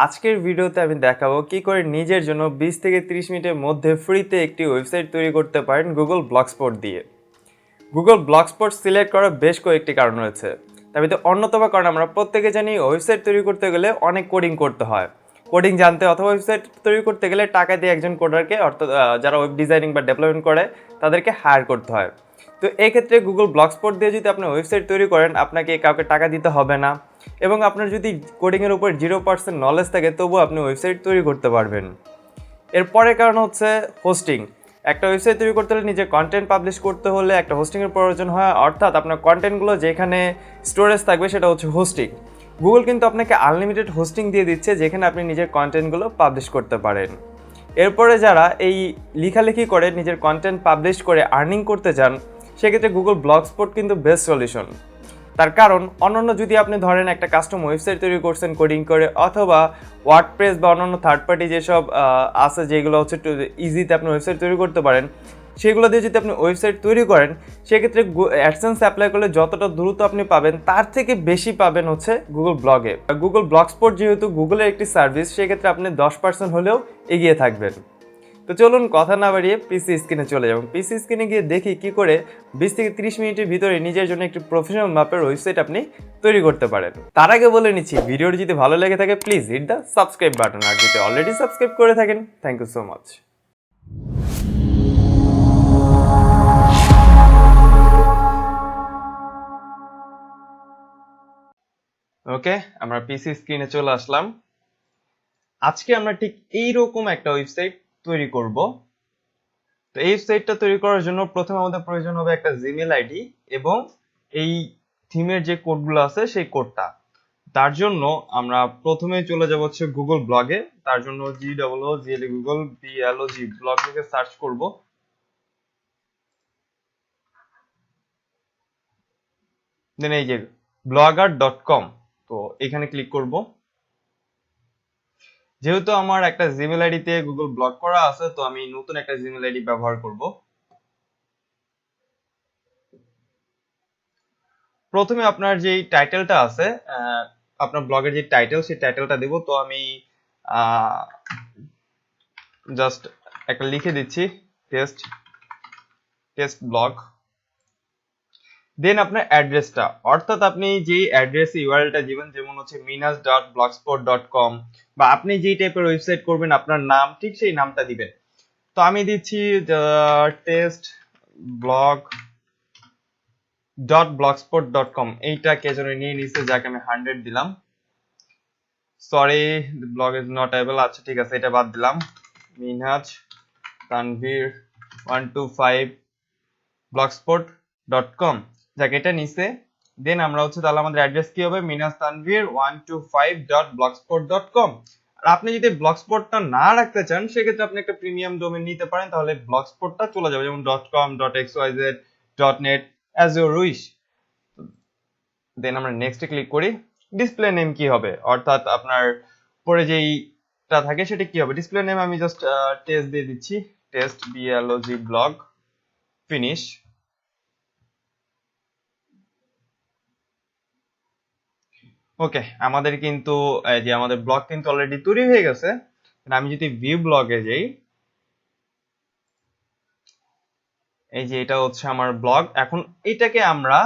আজকের ভিডিওতে আমি দেখাবো কি করে নিজের জন্য 20 থেকে 30 মিনিটের মধ্যে ফ্রিতে একটি ওয়েবসাইট তৈরি করতে পারেন গুগল ব্লগস্পট দিয়ে। গুগল ব্লগস্পট সিলেক্ট করার বেশ কয়েকটি কারণ রয়েছে। তার ভিতরে অন্যতম কারণ আমরা প্রত্যেকে জানি ওয়েবসাইট তৈরি করতে গেলে অনেক কোডিং করতে হয়। কোডিং জানতে অথবা ওয়েবসাইট তৈরি করতে গেলে টাকা দিয়ে একজন কোডারকে অর্থাৎ যারা ওয়েব ডিজাইনিং বা ডেভেলপমেন্ট করে তাদেরকে হায়ার করতে হয়। তো এই ক্ষেত্রে গুগল ব্লগস্পট দিয়ে যদি আপনি ওয়েবসাইট তৈরি করেন আপনাকে কাউকে টাকা দিতে হবে না, এবং আপনার যদি কোডিংয়ের উপর 0% নলেজ থাকে তবুও আপনি ওয়েবসাইট তৈরি করতে পারবেন। এরপরের কারণ হচ্ছে হোস্টিং। একটা ওয়েবসাইট তৈরি করতে হলে নিজের কন্টেন্ট পাবলিশ করতে হলে একটা হোস্টিংয়ের প্রয়োজন হয়, অর্থাৎ আপনার কন্টেন্টগুলো যেখানে স্টোরেজ থাকবে সেটা হচ্ছে হোস্টিং। গুগল কিন্তু আপনাকে আনলিমিটেড হোস্টিং দিয়ে দিচ্ছে যেখানে আপনি নিজের কন্টেন্টগুলো পাবলিশ করতে পারেন। এরপরে যারা এই লেখালেখি করে নিজের কন্টেন্ট পাবলিশ করে আর্নিং করতে চান সেক্ষেত্রে গুগল ব্লগস্পট কিন্তু বেস্ট সলিউশন। তার কারণ অন্যান্য যদি আপনি ধরেন একটা কাস্টম ওয়েবসাইট তৈরি করছেন কোডিং করে, অথবা ওয়ার্ডপ্রেস বা অন্যান্য থার্ড পার্টি যেসব আছে যেগুলো হচ্ছে ইজিতে আপনি ওয়েবসাইট তৈরি করতে পারেন, সেগুলো দিয়ে যদি আপনি ওয়েবসাইট তৈরি করেন সেক্ষেত্রে অ্যাডসেন্স অ্যাপ্লাই করলে যতটা দ্রুত আপনি পাবেন তার থেকে বেশি পাবেন হচ্ছে গুগল ব্লগে। গুগল ব্লগস্পট যেহেতু গুগলের একটি সার্ভিস সেক্ষেত্রে আপনি 10% হলেও এগিয়ে থাকবেন। তো চলুন কথা না বাড়িয়ে পিসি স্ক্রিনে চলে যাব। পিসি স্ক্রিনে গিয়ে দেখি কি করে 20 থেকে 30 মিনিটের ভিতরে নিজের জন্য একটি প্রফেশনাল মাপের ওয়েবসাইট আপনি তৈরি করতে পারেন। তার আগে বলে নিচ্ছি, ভিডিওটি যদি ভালো লেগে থাকে please hit the subscribe button, আর যদি অলরেডি সাবস্ক্রাইব করে থাকেন thank you so much. Okay, আমরা পিসি স্ক্রিনে চলে আসলাম। আজকে আমরা ঠিক এইরকম একটা ওয়েবসাইট তৈরি করব। তো এই ওয়েবসাইটটা তৈরি করার জন্য প্রথমে আমাদের প্রয়োজন হবে একটা জিমেইল আইডি এবং এই থিমের যে কোডগুলো আছে সেই কোডটা। তার জন্য আমরা প্রথমে চলে যাব হচ্ছে গুগল ব্লগে। তার জন্য GOOGLE গুগল BLOG ব্লগ লিখে সার্চ করব। দেন এই যে blogger.com, তো এখানে ক্লিক করব। যেহেতু আমার একটা জিমেইল আইডিতে গুগল ব্লগ করা আছে তো আমি নতুন একটা জিমেইল আইডি ব্যবহার করব। প্রথমে আপনার যে টাইটেলটা আছে, আপনার ব্লগের যে টাইটেল সেই টাইটেলটা দেব। তো আমি জাস্ট একটা লিখে দিচ্ছি টেস্ট ব্লগ। দেন আপনার অ্যাড্রেসটা, অর্থাৎ আপনি যেই অ্যাড্রেস ইউআরএলটা দিবেন, যেমন হচ্ছে minas.blogspot.com, বা আপনি যেই টাইপের ওয়েবসাইট করবেন আপনার নাম ঠিক সেই নামটা দিবেন। তো আমি দিচ্ছি টেস্ট ব্লগ .blogspot.com, এইটা কে যেন নিয়ে নিচ্ছে, যাকে আমি 100 দিলাম। Sorry, blog is not able. আচ্ছা ঠিক আছে, এটা বাদ দিলাম। মিনহাজ তানভীর 125 blogspot.com, যাকে এটা নিছে। দেন আমরা হচ্ছে তাহলে আমাদের অ্যাড্রেস কি হবে, minastanvir125.blogspot.com। আর আপনি যদি ব্লগস্পটটা না রাখতে চান সেক্ষেত্রে আপনি একটা প্রিমিয়াম ডোমেন নিতে পারেন, তাহলে ব্লগস্পটটা চলে যাবে, যেমন .com, .xyz, .net, as your wish। দেন আমরা নেক্সটে ক্লিক করি। ডিসপ্লে নেম কি হবে, অর্থাৎ আপনার পরে যেইটা থাকে সেটা কি হবে। ডিসপ্লে নেম আমি জাস্ট টেস্ট দিয়ে দিচ্ছি, টেস্ট BLOG ব্লগ, ফিনিশ। ওকে, আমাদের কিন্তু যে আমাদের ব্লগ কিন্তু অলরেডি তৈরি হয়ে গেছে। আমি যদি ভিউ ব্লগে যাই, এই যে এটা হচ্ছে আমার ব্লগ। এখন এটাকে আমরা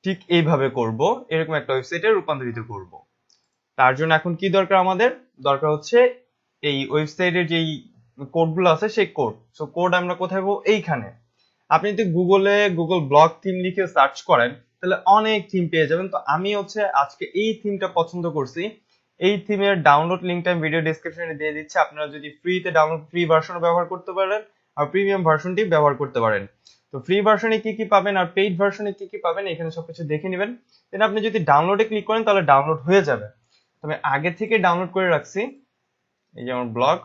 ঠিক এইভাবে করব, এরকম একটা ওয়েবসাইটে রূপান্তরিত করব। তার জন্য এখন কি দরকার, আমাদের দরকার হচ্ছে এই ওয়েবসাইটের যেই কোডগুলো আছে সেই কোড। সো কোড আমরা কোথায় পাবো, এইখানে। আপনি যদি গুগল ব্লগ থিম লিখে সার্চ করেন তাহলে অনেক থিম পেয়ে যাবেন। তো আমি হচ্ছে আজকে এই থিমটা পছন্দ করছি। এই থিমের ডাউনলোড লিংকটা আমি ভিডিও ডেসক্রিপশনে দিয়ে দিচ্ছি। আপনারা যদি ফ্রিতে ডাউনলোড, ফ্রি ভার্সনও ব্যবহার করতে পারেন আর প্রিমিয়াম ভার্সনটি ব্যবহার করতে পারেন। তো ফ্রি ভার্সনে কি কি পাবেন আর পেইড ভার্সনে কি কি পাবেন এখানে সবকিছু দেখে নেবেন। দেন আপনি যদি ডাউনলোডে ক্লিক করেন তাহলে ডাউনলোড হয়ে যাবে। তবে আগে থেকে ডাউনলোড করে রাখছি, এই যে আমার ব্লগ।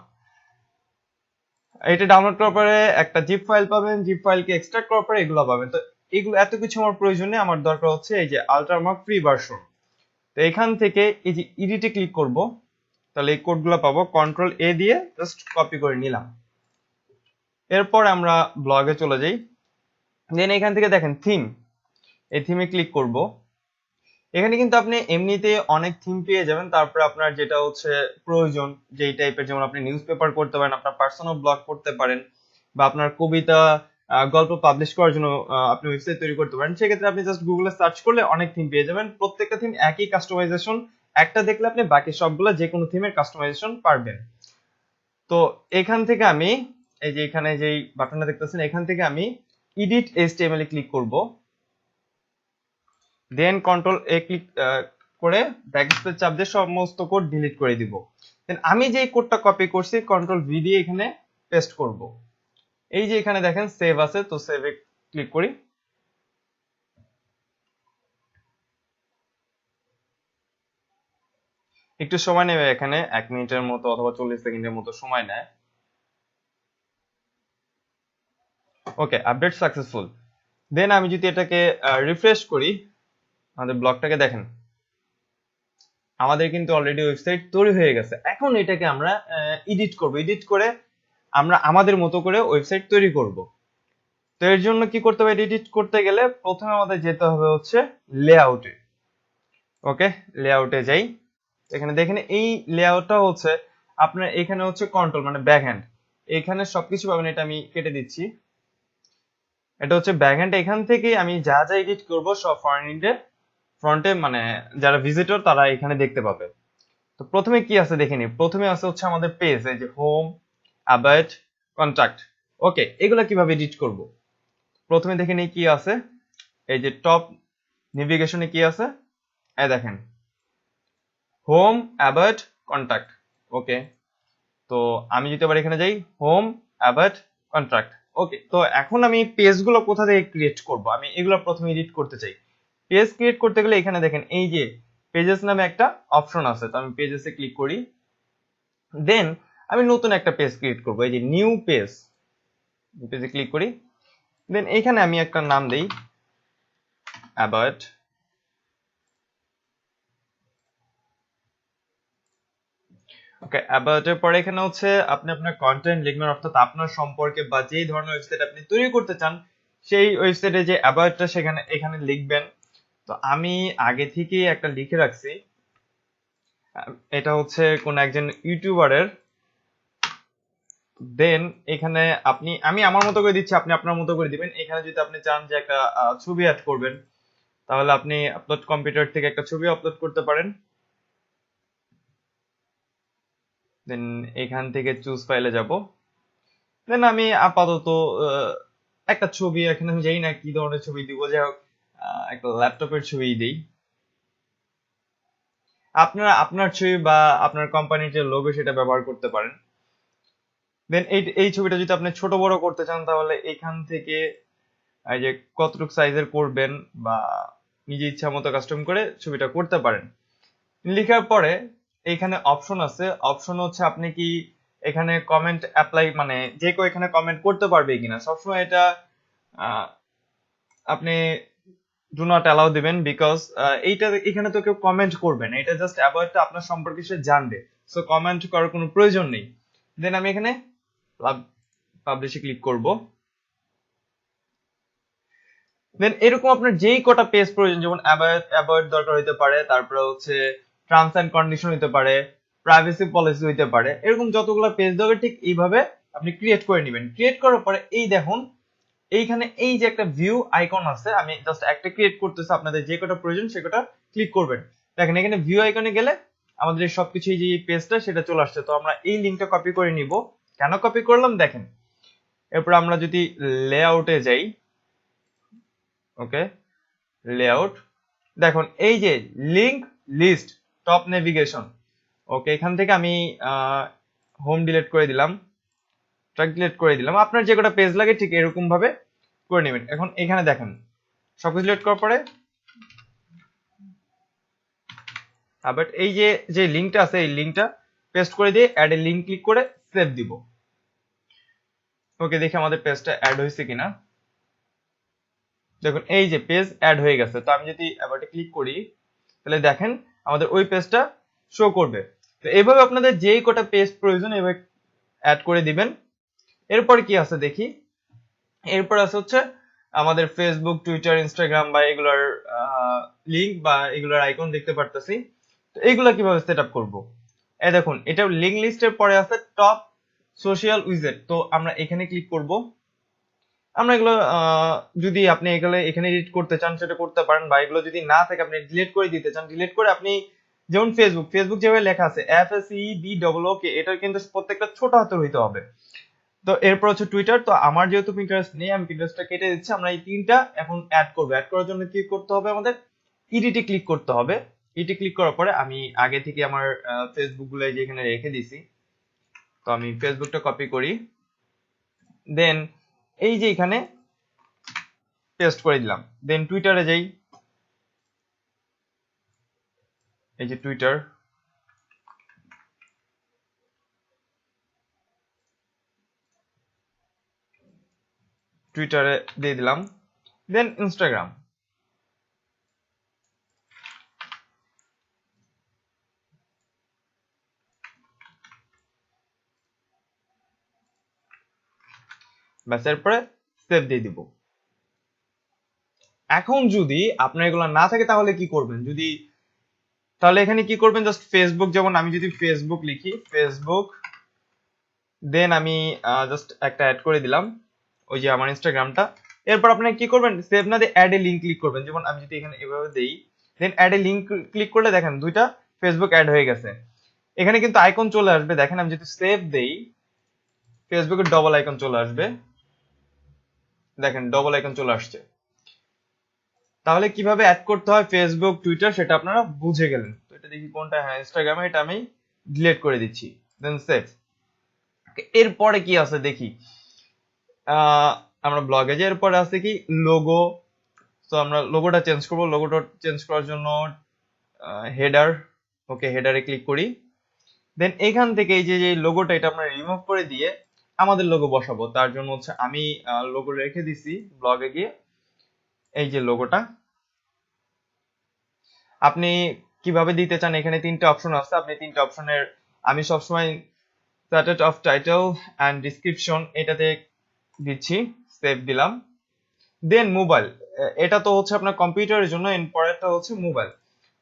এটা ডাউনলোড করার পরে একটা জিপ ফাইল পাবেন, জিপ ফাইলকে এক্সট্রাক্ট করার পরে এগুলো পাবেন। তো এগুলো এত কিছু আমার প্রয়োজন নেই, আমার দরকার হচ্ছে এই যে আলট্রামার্ক ফ্রি ভার্সন। তো এখান থেকে এই যে এডিটে ক্লিক করব, তাহলে এই কোডগুলো পাবো। Ctrl+A দিয়ে জাস্ট কপি করে নিলাম। এরপর আমরা ব্লগে চলে যাই। দেন এখান থেকে দেখেন থিম, এই থিমে ক্লিক করব। এখানে কিন্তু আপনি এমনিতে অনেক থিম পেয়ে যাবেন, তারপর আপনার যেটা হচ্ছে প্রয়োজন যেই টাইপের, যেমন আপনি নিউজ পেপার করতে পারেন, আপনার পার্সোনাল ব্লগ করতে পারেন, বা আপনার কবিতা গল্প পাবলিশ করার জন্য আপনি ওয়েবসাইট তৈরি করতে পারেন। সেক্ষেত্রে আপনি জাস্ট গুগলে সার্চ করলে অনেক থিম পেয়ে যাবেন। প্রত্যেকটা থিম একই কাস্টমাইজেশন, একটা দেখলে আপনি বাকি সবগুলো যে কোনো থিমের কাস্টমাইজেশন পারবেন। তো এখান থেকে আমি এই যে এখানে যেই বাটনটা দেখতেছেন, এখান থেকে আমি এডিট এইচটিএমএল এ ক্লিক করব, দেন কন্ট্রোল এ ক্লিক করে ব্যাকস্পেস চাপ দিয়ে সমস্ত কোড ডিলিট করে দিব। দেন আমি যে কোডটা কপি করছি কন্ট্রোল ভি দিয়ে এখানে পেস্ট করব। এই যে এখানে দেখেন সেভ আছে, তো সেভে ক্লিক করি। একটু সময় নেবে, এখানে 1 মিনিটের মতো অথবা 40 সেকেন্ডের মতো সময় নেয়। ওকে, আপডেট সাকসেসফুল। দেন আমি যদি এটাকে রিফ্রেশ করি, আমাদের ব্লগটাকে দেখেন, আমাদের কিন্তু অলরেডি ওয়েবসাইট তৈরি হয়ে গেছে। এখন এটাকে আমরা এডিট করব, এডিট করে আমরা আমাদের মতো করে ওয়েবসাইট তৈরি করব। তো এর জন্য কি করতে হবে, এডিট করতে গেলে প্রথমে আমাদের যেতে হবে হচ্ছে লেআউটে। ওকে, লেআউটে যাই। এখানে দেখেন এই লেআউটটা হচ্ছে আপনার, এখানে হচ্ছে কন্ট্রোল মানে ব্যাকহ্যান্ড, এখানে সবকিছু পাবেন। এটা আমি কেটে দিচ্ছি, এটা হচ্ছে ব্যাকহ্যান্ড। এখান থেকে আমি যা যা এডিট করব সব ফ্রন্টে মানে যারা ভিজিটর তারা এখানে দেখতে পাবে। তো প্রথমে কি আছে দেখে নিই। প্রথমে আছে হচ্ছে আমাদের পেজ, এই যে হোম, অ্যাবাউট, কন্টাক্ট। ওকে, এগুলা কিভাবে এডিট করব প্রথমে দেখে নিই কি আছে। এই যে টপ নেভিগেশনে কি আছে, এই দেখেন হোম, অ্যাবাউট, কন্টাক্ট। ওকে, তো আমি যদি আবার এখানে যাই হোম, অ্যাবাউট, কন্ট্রাক্ট। ওকে, তো এখন আমি পেজগুলো কোথা থেকে ক্রিয়েট করব, আমি এগুলো প্রথমে এডিট করতে চাই। পেজ ক্রিয়েট করতে গেলে এখানে দেখেন এই যে পেজেস নামে একটা অপশন আছে, তো আমি পেজেসে ক্লিক করি। দেন আমি নতুন একটা পেজ ক্রিয়েট করব, এই যে নিউ পেজ, পেজে ক্লিক করি। দেন এখানে আমি একটা নাম দেই অ্যাবাউট। ওকে, অ্যাবাউট এর পরে এখানে হচ্ছে আপনি আপনার কন্টেন্ট লিখবেন, অর্থাৎ আপনার সম্পর্কে বা যেই ধরনের ওয়েবসাইট আপনি তৈরি করতে চান সেই ওয়েবসাইটে যে অ্যাবাউটটা সেখানে এখানে লিখবেন। তো আমি আগে থেকেই একটা লিখে রাখছি, এটা হচ্ছে কোন একজন ইউটিউবারের। দেন এখানে আমি আমার মতো করে দিচ্ছি, আপনি আপনার মতো করে দিবেন। এখানে যদি আপনি চান যে একটা ছবি অ্যাড করবেন, তাহলে আপনি আপলোড কম্পিউটার থেকে একটা ছবি আপলোড করতে পারেন। দেন এখান থেকে চুজ ফাইলে যাব। দেন আমি আপাতত একটা ছবি, এখানে আমি জানি না কি ধরনের ছবি দিব, যাই হোক একটা ল্যাপটপের ছবি দিই। আপনারা আপনার ছবি বা আপনার কোম্পানির যে লোগো সেটা ব্যবহার করতে পারেন। দেন এই ছবিটা যদি আপনি ছোট বড় করতে চান, তাহলে এখান থেকে এই যে কতটুকু সাইজের করবেন বা নিজে ইচ্ছা মতো কাস্টম করে ছবিটা করতে পারেন। লেখার পরে এখানে অপশন আছে, অপশন হচ্ছে আপনি কি এখানে কমেন্ট অ্যাপ্লাই মানে যে কেউ এখানে কমেন্ট করতে পারবে কিনা। সবসময় এটা আপনি ডু নট অ্যালাউ দিবেন, বিকজ এইটা এখানে তো কেউ কমেন্ট করবে না, এটা জাস্ট অ্যাবাউটটা আপনার সম্পর্কে সে জানবে, সো কমেন্ট করার কোনো প্রয়োজন নেই। দেন আমি এখানে পাবলিশে ক্লিক করব। দেন এরকম আপনার যেই কটা পেজ প্রয়োজন, যেমন অ্যাবাউট দরকার হইতে পারে, তারপরে হচ্ছে টার্মস এন্ড কন্ডিশন হইতে পারে, প্রাইভেসি পলিসি হইতে পারে, এরকম যতগুলো পেজ দরকার ঠিক এইভাবে আপনি ক্রিয়েট করে নেবেন। ক্রিয়েট করার পরে এই দেখুন এইখানে এই যে একটা ভিউ আইকন আছে, আমি জাস্ট একটা ক্রিয়েট করতেছি, আপনাদের যে কটা প্রয়োজন সে কটা ক্লিক করবেন। দেখেন এখানে ভিউ আইকনে গেলে আমাদের সবকিছু এই যে পেজটা সেটা চলে আসছে। তো আমরা এই লিঙ্কটা কপি করে নিব। কেন কপি করলাম দেখেন, এরপর আমরা যদি লেআউটে যাই, ওকে লেআউট, দেখুন এই যে লিংক, লিস্ট, টপ নেভিগেশন। ওকে, এখান থেকে আমি হোম ডিলিট করে দিলাম, ট্র্যাক ডিলিট করে দিলাম। আপনার যে কটা পেজ লাগে ঠিক এরকম ভাবে করে নেবেন। এখন এখানে দেখেন সবকিছু ডিলিট করার পরে আবার এই যে যে লিংকটা আছে এই লিংকটা পেস্ট করে দিয়ে অ্যাড এ লিংক ক্লিক করে সেভ দিব। ওকে, দেখি আমাদের পেজটা অ্যাড হয়েছে কিনা। দেখুন এই যে পেজ অ্যাড হয়ে গেছে। তো আমি যদি অ্যাবাউটে ক্লিক করি, তাহলে দেখেন আমাদের ওই পেজটা শো করবে। তো এইভাবে আপনাদের যেই কটা পেজ প্রয়োজন এইভাবে অ্যাড করে দিবেন। এরপর কি আছে দেখি, এরপর আছে হচ্ছে আমাদের ফেসবুক, টুইটার, ইনস্টাগ্রাম বা এগুলার লিংক বা এগুলার আইকন দেখতে পারতেছি। তো এগুলা কিভাবে সেট আপ করবো? এই দেখুন, এটা লিংক লিস্টের পরে আছে টপ সোশ্যাল উইজেট। তো আমরা এখানে ক্লিক করব। আমরা এগুলো যদি আপনি এখানে এডিট করতে চান সেটা করতে পারেন, বা এগুলো যদি না থাকে আপনি ডিলিট করে দিতে চান, ডিলিট করে আপনি যেমন ফেসবুক যেভাবে লেখা আছে FACEBOOK, এটা কিন্তু প্রত্যেকটা ছোট হাতের হইতে হবে। তো এরপর হচ্ছে টুইটার। তো আমার যেহেতু পিন্টারেস্ট নেই, আমি পিন্টারেস্টটা কেটে দিচ্ছি। আমরা এই তিনটা এখন অ্যাড করব। অ্যাড করার জন্য কি করতে হবে? আমাদের ইডিটে ক্লিক করতে হবে। ইডিটে ক্লিক করার পরে আমি আগে থেকে আমার ফেসবুক গুলো যে এখানে রেখে দিছি, তো আমি ফেসবুকটা কপি করি, দেন এই যে এখানে পেস্ট করে দিলাম। দেন টুইটারে যাই, এই যে টুইটারে দিয়ে দিলাম। দেন ইনস্টাগ্রাম, ব্যাস এরপরে সেভ দিয়ে দিব। এখন যদি আপনার এগুলো না থাকে তাহলে কি করবেন? তাহলে এখানে কি করবেন? জাস্ট ফেসবুক, যেমন আমি যদি ফেসবুক লিখি, ফেসবুক, দেন আমি জাস্ট একটা অ্যাড করে দিলাম ওই যে আমার ইনস্টাগ্রামটা। এরপর আপনারা কি করবেন? সেভ না দিয়ে অ্যাড এ লিংক ক্লিক করবেন। যেমন আমি যদি এখানে এভাবে দেই, দেন অ্যাড এ লিংক ক্লিক করলে দেখেন দুইটা ফেসবুক অ্যাড হয়ে গেছে। এখানে কিন্তু আইকন চলে আসবে, দেখেন আমি যদি সেভ দেই ফেসবুকের ডবল আইকন চলে আসবে, দেখেন ডবল আইকন চলে আসছে। তাহলে কিভাবে অ্যাড করতে হয় ফেসবুক, টুইটার, সেটা আপনারা বুঝে গেলেন। তো এটা দেখি কোনটা, হ্যাঁ ইনস্টাগ্রামে, এটা আমি ডিলিট করে দিচ্ছি, দেন সেভ। এরপরে কি আছে দেখি, আহ আমরা ব্লগে যাই, এরপরে আছে কি লোগো। তো আমরা লোগোটা চেঞ্জ করব। লোগোটা চেঞ্জ করার জন্য হেডার, ওকে হেডারে ক্লিক করি। দেন এখান থেকে এই যে লোগোটা, এটা আমরা রিমুভ করে দিয়ে আমাদের লোগো বসাবো। তার জন্য হচ্ছে আমি লোগো রেখে দিছি ব্লগে গিয়ে, এই যে লোগোটা আপনি কিভাবে দিতে চান এখানে তিনটা অপশন আছে। আপনি তিনটা অপশনের, আমি সবসময় status of title and description এটাতে দিচ্ছি, সেভ দিলাম। দেন মোবাইল, এটা তো হচ্ছে আপনার কম্পিউটারের জন্য, এর পরেরটা হচ্ছে মোবাইল।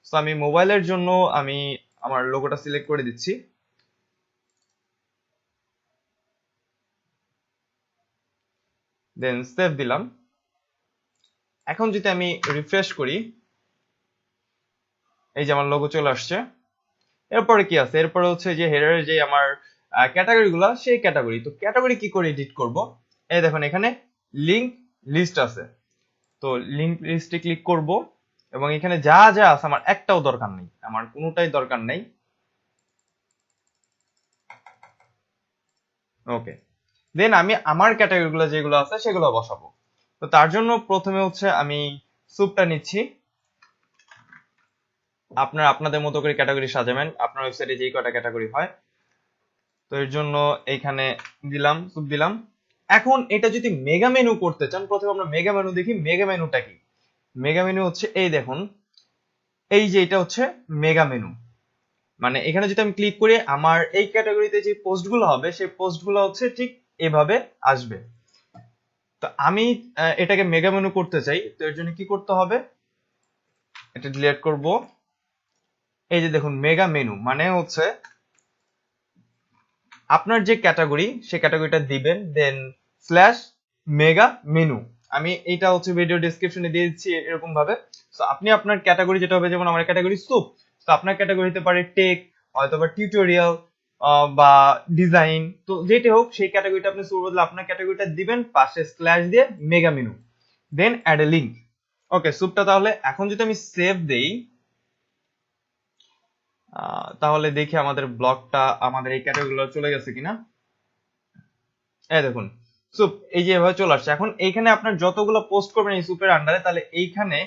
তো আমি মোবাইলের জন্য আমি আমার লোগোটা সিলেক্ট করে দিচ্ছি, দেন সেভ দিলাম। এখন যদি আমি রিফ্রেশ করি, এই যে আমার লোগো চলে আসছে। এরপরে কি আছে? এরপরে হচ্ছে যে হেডারের যে আমার ক্যাটাগরি গুলা, সেই ক্যাটাগরি। তো ক্যাটাগরি কি করে এডিট করব? এই দেখুন এখানে লিংক লিস্ট আছে। তো লিংক লিস্টে ক্লিক করব, এবং এখানে যা যা আছে আমার একটাও দরকার নেই, আমার কোনোটাই দরকার নেই। ওকে, দেন আমি আমার ক্যাটাগরি গুলো যেগুলো আছে সেগুলো বসাবো। তো তার জন্য প্রথমে হচ্ছে আমি স্যুপটা নিচ্ছি। আপনাদের মতো করে ক্যাটাগরি সাজাবেন, আপনার ওয়েবসাইটে যেই কটা ক্যাটাগরি হয়। তো এর জন্য এইখানে দিলাম, স্যুপ দিলাম। এখন এটা যদি মেগা মেনু করতে চান, প্রথমে আমরা মেগা মেনু দেখি। মেগা মেনুটা কি? মেগা মেনু হচ্ছে এই দেখুন, এই যে এটা হচ্ছে মেগা মেনু। মানে এখানে যদি আমি ক্লিক করি, আমার এই ক্যাটাগরিতে যে পোস্টগুলো হবে সেই পোস্টগুলো হচ্ছে ঠিক এভাবে আসবে। তো আমি এটাকে মেগা মেনু করতে চাই। তো এর জন্য কি করতে হবে? এটা ডিলিট করব। এই যে দেখুন মেগা মেনু মানে হচ্ছে আপনার যে ক্যাটাগরি, সেই ক্যাটাগরিটা দিবেন, দেন স্ল্যাশ মেগা মেনু। আমি এটা হচ্ছে ভিডিও ডেসক্রিপশনে দিয়ে দিচ্ছি এরকম ভাবে। তো আপনি আপনার ক্যাটাগরি যেটা হবে, যেমন আমার ক্যাটাগরি স্যুপ, তো আপনার ক্যাটাগরি হতে পারে টেক, অথবা টিউটোরিয়াল, বা ডিজাইন। তো যেটা হোক সেই ক্যাটাগরিটা আপনি স্যুপ বদলে আপনার ক্যাটাগরিটা দিবেন, পাশে স্ল্যাশ দিয়ে mega menu, then add a link. Okay, স্যুপটা তাহলে এখন যদি আমি সেভ দেই, তাহলে দেখি আমাদের ব্লগটা আমাদের এই ক্যাটাগরিগুলো চলে গেছে কিনা। এই দেখুন সুপ, এই যে এভাবে চলে আসছে। এখন এইখানে আপনার যতগুলো পোস্ট করবেন এই সুপের আন্ডারে, তাহলে এইখানে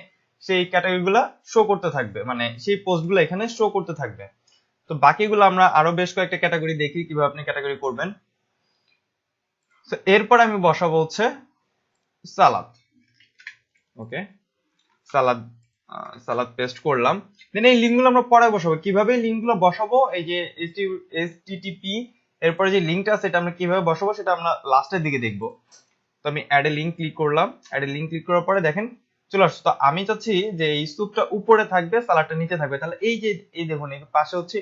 সেই ক্যাটাগরিগুলো শো করতে থাকবে, মানে সেই পোস্টগুলো এখানে শো করতে থাকবে। তো বাকিগুলো আমরা আরো বেশ কয়েকটা ক্যাটাগরি দেখি কিভাবে আপনি ক্যাটাগরি করবেন। তো এরপর আমি বসাবো হচ্ছে সালাদ। ওকে, সালাদ, সালাদ পেস্ট করলাম। দেন এই লিঙ্কগুলো আমরা পরে বসাবো। কিভাবে লিঙ্কগুলো বসাবো, এই যে HTTP এরপরে যে লিঙ্কটা আছে এটা আমরা কিভাবে বসাবো সেটা আমরা লাস্টের দিকে দেখবো। তো আমি অ্যাড এ লিঙ্ক ক্লিক করলাম, অ্যাড এ লিঙ্ক ক্লিক করার পরে দেখেন চলে আসছে। তো আমি চাচ্ছি যে এই স্যুপটা উপরে থাকবে, সালাডটা নিচে থাকবে। তাহলে এই যে এই দেখুন এই পাশে হচ্ছে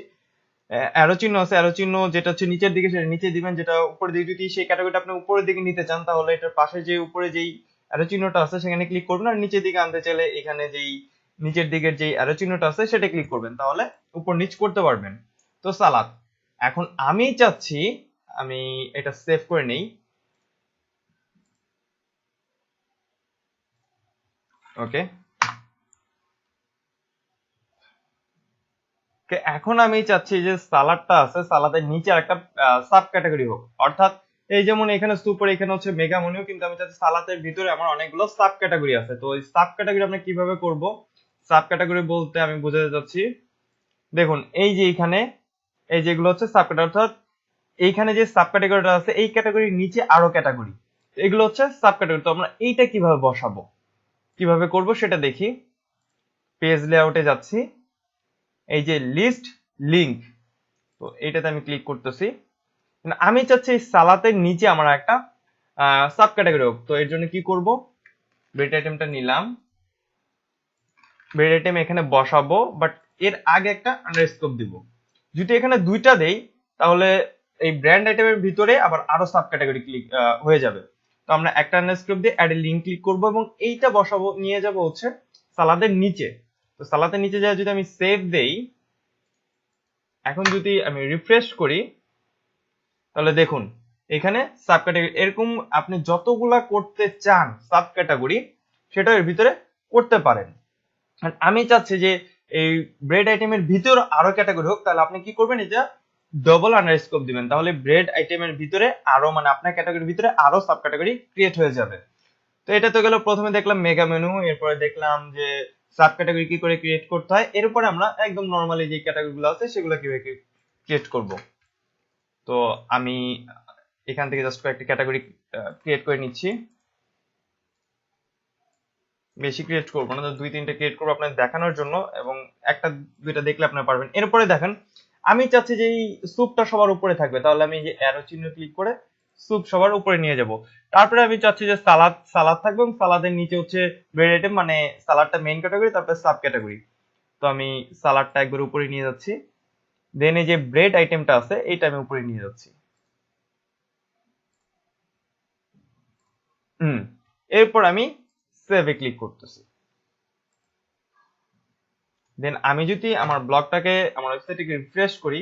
অ্যারো চিহ্ন আছে, অ্যারো চিহ্ন যেটা হচ্ছে নিচের দিকে সেটা নিচে দিবেন, যেটা উপরের দিকে যদি সেই ক্যাটাগরিটা আপনি উপরের দিকে নিতে চান তাহলে এটার পাশে যে উপরে যেই অ্যারো চিহ্নটা আছে সেখানে ক্লিক করবেন, আর নিচের দিকে আনতে চাইলে এখানে যেই নিচের দিকের যেই অ্যারো চিহ্নটা আছে সেটা ক্লিক করবেন, তাহলে উপর নিচ করতে পারবেন। তো সালাদ এখন আমি চাচ্ছি আমি এটা সেভ করে নেই। ওকে, এখন আমি চাচ্ছি যে সালাডটা আছে সালাদের নিচে একটা সাব ক্যাটাগরি হোক, অর্থাৎ এই যেমন এখানে সুপার, এখানে হচ্ছে মেগা মনিও, কিন্তু আমি চাচ্ছি সালাদের ভিতরে আমার অনেকগুলো সাব ক্যাটাগরি আছে। তো এই সাব ক্যাটাগরি আমরা কিভাবে করব? সাব ক্যাটাগরি বলতে আমি বোঝাতে চাচ্ছি, দেখুন এই যে এখানে এই যেগুলো হচ্ছে সাব ক্যাটাগরি, অর্থাৎ এইখানে যে সাব ক্যাটাগরিটা আছে এই ক্যাটাগরির নিচে আরো ক্যাটাগরি, এগুলো হচ্ছে সাব ক্যাটাগরি। তো আমরা এইটা কিভাবে বসাবো, কিভাবে করব সেটা দেখি। পেজ লেআউটে যাচ্ছি, এই যে লিস্ট লিংক, তো এইটাতে আমি ক্লিক করতেছি। আমি চাচ্ছি এই সালাতের নিচে আমার একটা সাব ক্যাটাগরি হোক। তো এর জন্য কি করব, ব্রেড আইটেমটা নিলাম, ব্রেড আইটেম এখানে বসাবো, বাট এর আগে একটা আন্ডারস্কোপ দিব। যদি এখানে দুইটা দেই তাহলে এই ব্র্যান্ড আইটেমের ভিতরে আবার আরো সাব ক্যাটাগরি ক্লিক হয়ে যাবে। তো আমরা একটা আন্ডারস্কোপ দিয়ে অ্যাড এ লিংক ক্লিক করব এবং এইটা বসাবো, নিয়ে যাব হচ্ছে সালাদের নিচে। তো সালাদের নিচে যায় যদি আমি সেভ দেই, এখন যদি আমি রিফ্রেশ করি তাহলে দেখুন এখানে সাব ক্যাটাগরি এরকম আপনি যতগুলা করতে চান সাব ক্যাটাগরি সেটা এর ভিতরে করতে পারেন। আর আমি চাচ্ছি যে এই ব্রেড আইটেমের ভিতরে আরো ক্যাটাগরি হোক, তাহলে আপনি কি করবেন, এটা ডবল আন্ডারস্কোপ দিবেন, তাহলে ব্রেড আইটেমের ভিতরে আরো মানে আপনার ক্যাটাগরির ভিতরে আরো সাব ক্যাটাগরি ক্রিয়েট হয়ে যাবে। তো এটা তো গেল, প্রথমে দেখলাম মেগা মেনু, এরপরে দেখলাম যে সাব ক্যাটাগরি কি করে ক্রিয়েট করতে হয়, এরপরে আমরা একদম নরমালি যে ক্যাটাগরিগুলো আছে সেগুলো কিভাবে ক্রিয়েট করব। তো আমি এখান থেকে জাস্ট কয়েকটা ক্যাটাগরি ক্রিয়েট করে নিচ্ছি, বেশি ক্রিয়েট করবো না, দুই তিনটা ক্রিয়েট করবো আপনাদের দেখানোর জন্য, এবং একটা দুইটা দেখলে আপনারা পারবেন। এরপরে দেখেন আমি চাচ্ছি যে এই স্যুপটা সবার উপরে থাকবে, তাহলে আমি এই যে অ্যারো চিহ্ন ক্লিক করে স্যুপ সবার উপরে নিয়ে যাব। তারপরে আমি চাচ্ছি যে সালাদ সালাদ থাকবে এবং সালাদের নিচে হচ্ছে ব্রেড আইটেম, মানে সালাদটা মেইন ক্যাটাগরি, তারপরে সাব ক্যাটাগরি। তো আমি সালাদটা একবার উপরে নিয়ে যাচ্ছি, দেন এই যে ব্রেড আইটেমটা আছে এইটা আমি উপরে নিয়ে যাচ্ছি। এরপর আমি সেভে ক্লিক করতেছি। দেন আমি যদি আমার ব্লগটাকে আমার ওয়েবসাইটটাকে রিফ্রেশ করি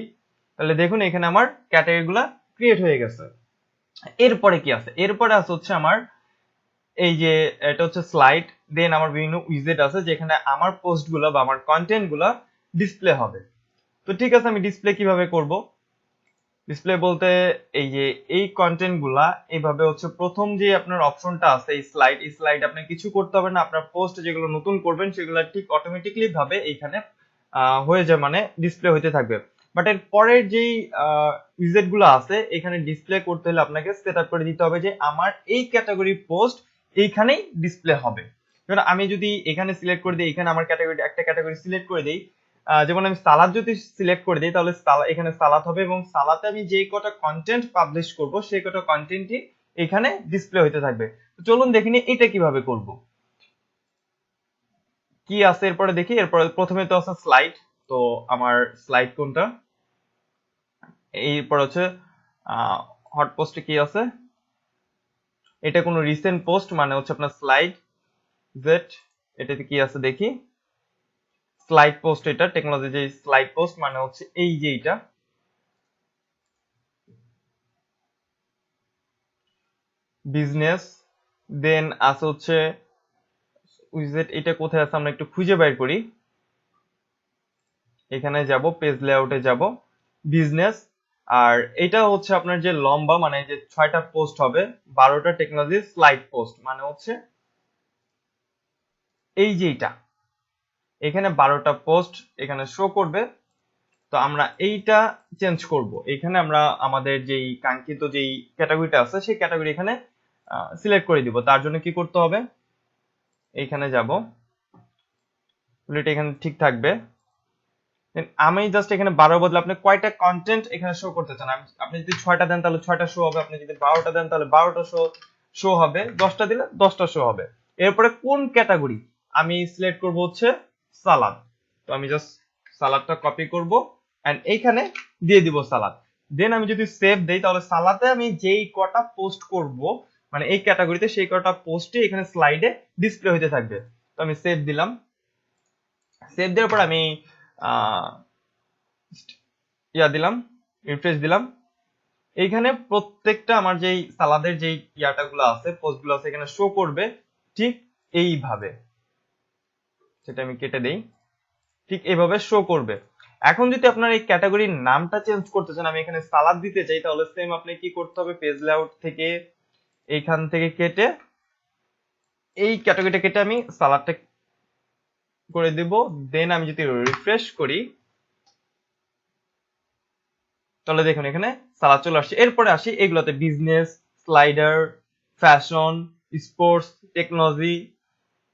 তাহলে দেখুন এখানে আমার ক্যাটাগরিগুলো ক্রিয়েট হয়ে গেছে। এরপরে কি আছে, এরপরে আছে হচ্ছে আমার এই যে এটা হচ্ছে স্লাইড, দেন আমার বিভিন্ন উইজেট আছে যেখানে আমার পোস্টগুলো বা আমার কন্টেন্টগুলো ডিসপ্লে হবে। তো ঠিক আছে, আমি ডিসপ্লে কিভাবে করব? ডিসপ্লে বলতে এই যে এই কন্টেন্ট গুলা এইভাবে হচ্ছে, প্রথম যে আপনার অপশনটা আছে এই স্লাইড, এই স্লাইড আপনি কিছু করতে হবে না, আপনার পোস্ট যেগুলো নতুন করবেন সেগুলো ঠিক অটোমেটিকলি ভাবে এইখানে হয়ে যায়, মানে ডিসপ্লে হইতে থাকবে। বাট এর পরের যেই উইজেট গুলো আছে এখানে ডিসপ্লে করতে হলে আপনাকে সেট আপ করে দিতে হবে যে আমার এই ক্যাটাগরি পোস্ট এইখানেই ডিসপ্লে হবে। যেমন আমি যদি এখানে সিলেক্ট করে দিই, এখানে আমার ক্যাটাগরি একটা ক্যাটাগরি সিলেক্ট করে দিই, যেমন আমি সালাদ যদি সিলেক্ট করে দিই তাহলে এখানে সালাদ হবে, এবং সালাতে আমি যে কটা কন্টেন্ট পাবলিশ করব সেই কটা কন্টেন্টই এখানে ডিসপ্লে হইতে থাকবে। তো চলুন দেখি এটা কিভাবে করব। কি আছে এরপরে দেখি, এরপরে প্রথমে তো আছে স্লাইড, তো আমার স্লাইড কোনটা, এরপর হচ্ছে হট পোস্টে কি আছে, এটা কোনো রিসেন্ট পোস্ট মানে হচ্ছে আপনার স্লাইড জেট, এটাতে কি আছে দেখি, স্লাইড পোস্ট, এটা টেকনোলজি যে স্লাইড পোস্ট মানে হচ্ছে এই যে এটা বিজনেস, দেন আছে হচ্ছে উইজেট, এটা কোথায় আছে আমরা একটু খুঁজে বের করি, এখানে যাব পেজ লেআউটে যাব বিজনেস, আর এটা হচ্ছে আপনার যে লম্বা মানে যে 6টা পোস্ট হবে, 12টা টেকনোলজি স্লাইড পোস্ট মানে হচ্ছে এই যে এটা, এখানে 12টা পোস্ট এখানে শো করবে। তো আমরা এইটা চেঞ্জ করব, এখানে আমরা আমাদের যেই কাঙ্ক্ষিত যেই ক্যাটাগরিটা আছে সেই ক্যাটাগরি এখানে সিলেক্ট করে দিব। তার জন্য কি করতে হবে, এইখানে যাব, এটা এখানে ঠিক থাকবে। আমি জাস্ট এখানে 12 বদলে আপনি কয়টা কন্টেন্ট এখানে শো করতে চান, আপনি যদি 6টা দেন তাহলে 6টা শো হবে, আপনি যদি 12টা দেন তাহলে 12টা শো, শো হবে, 10টা দিলে 10টা শো হবে। এরপরে কোন ক্যাটাগরি আমি সিলেক্ট করব হচ্ছে সালাদ। তো আমি জাস্ট সালাদটা কপি করব এন্ড এইখানে দিয়ে দিব সালাদ। দেন আমি যদি সেভ দেই তাহলে সালাদে আমি যেই কটা পোস্ট করব মানে এই ক্যাটাগরিতে সেই কটা পোস্টে এখানে স্লাইডে ডিসপ্লে হতে থাকবে। তো আমি সেভ দিলাম। সেভ দেওয়ার পর আমি দিলাম, রিফ্রেশ দিলাম। এইখানে প্রত্যেকটা আমার যেই সালাদের যেই গুলো আছে, পোস্ট গুলো আছে এখানে শো করবে ঠিক এইভাবে। সেটা আমি কেটে দেই, ঠিক এইভাবে শো করবে। এখন যদি আপনার এই ক্যাটাগরির নামটা চেঞ্জ করতে চান, আমি এখানে সালাদ দিতে চাই, তাহলে সেম আপনি কি করতে হবে, পেজ লেআউট থেকে এইখান থেকে কেটে এই ক্যাটাগরিটা কেটে আমি সালাদটা করে দিব। দেন আমি যদি রিফ্রেশ করি তাহলে দেখুন এখানে সালাদ চলে আসছে। এরপরে আসি এগুলোতে, business, slider, fashion, sports, technology,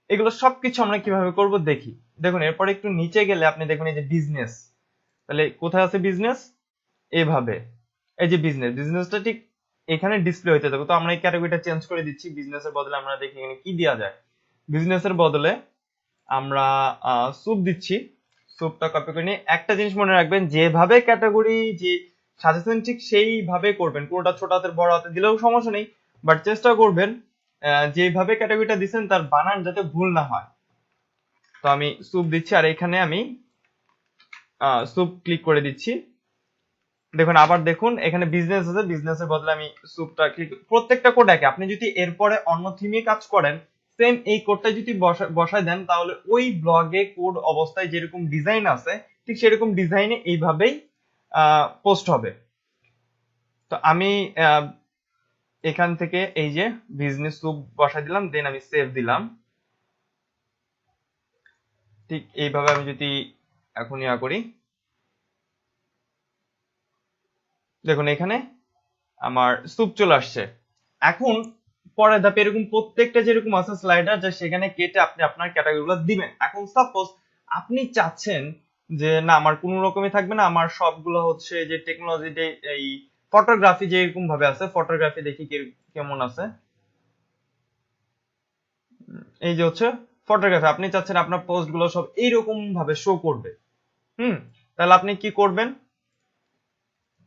এগুলো সবকিছু আমরা কিভাবে করব দেখি। দেখুন এরপরে একটু নিচে গেলে আপনি দেখবেন এই যে বিজনেস, তাহলে কোথায় আছে বিজনেস, এভাবে এই যে বিজনেসটা ঠিক এখানে ডিসপ্লে হইতে থাকবে। তো আমরা এই ক্যাটাগরিটা চেঞ্জ করে দিচ্ছি। বিজনেসের বদলে আমরা দেখি এখানে কি দেওয়া যায়। বিজনেসের বদলে আমরা স্যুপ দিচ্ছি। স্যুপটা কপি করে নিয়ে একটা জিনিস মনে রাখবেন, যেভাবে ক্যাটাগরি যে সাজেশন ঠিক সেইভাবে করবেন। পুরোটা ছোট হাতের বড় হাতে দিলেও সমস্যা নেই, বাট চেষ্টা করবেন যেভাবে ক্যাটাগরিটা দিচ্ছেন তার বানান যাতে ভুল না হয়। তো আমি স্যুপ দিচ্ছি আর এখানে আমি স্যুপ ক্লিক করে দিচ্ছি। দেখুন আবার দেখুন এখানে বিজনেস আছে, বিজনেসের বদলে আমি স্যুপটা ক্লিক। প্রত্যেকটা কোড একই। আপনি যদি এরপরে অন্য থিমে কাজ করেন, সেম এই কোডটা যদি বসায় দেন তাহলে ওই ব্লগে কোড অবস্থায় যেরকম ডিজাইন আছে ঠিক সেরকম ডিজাইনে এইভাবেই পোস্ট হবে। তো আমি এখান থেকে এই যে বিজনেস স্যুপ বসাই দিলাম, দেন আমি সেভ দিলাম। ঠিক এইভাবে আমি যদি এখন করি, দেখুন এখানে আমার স্যুপ চলে আসছে। এখন পরের ধাপে এরকম প্রত্যেকটা যেরকম আছে স্লাইডার, যা সেখানে কেটে আপনি আপনার ক্যাটাগরিগুলো দিবেন। এখন সাপোজ আপনি চাচ্ছেন যে না আমার কোনো রকমই থাকবে না, আমার সবগুলো হচ্ছে যে টেকনোলজি, এই ফটোগ্রাফি যেরকম ভাবে আছে, ফটোগ্রাফি দেখি কেমন আছে। এই যে হচ্ছে ফটোগ্রাফি, আপনি চাচ্ছেন আপনার পোস্ট গুলো সব এইরকম ভাবে শো করবে। তাহলে আপনি কি করবেন,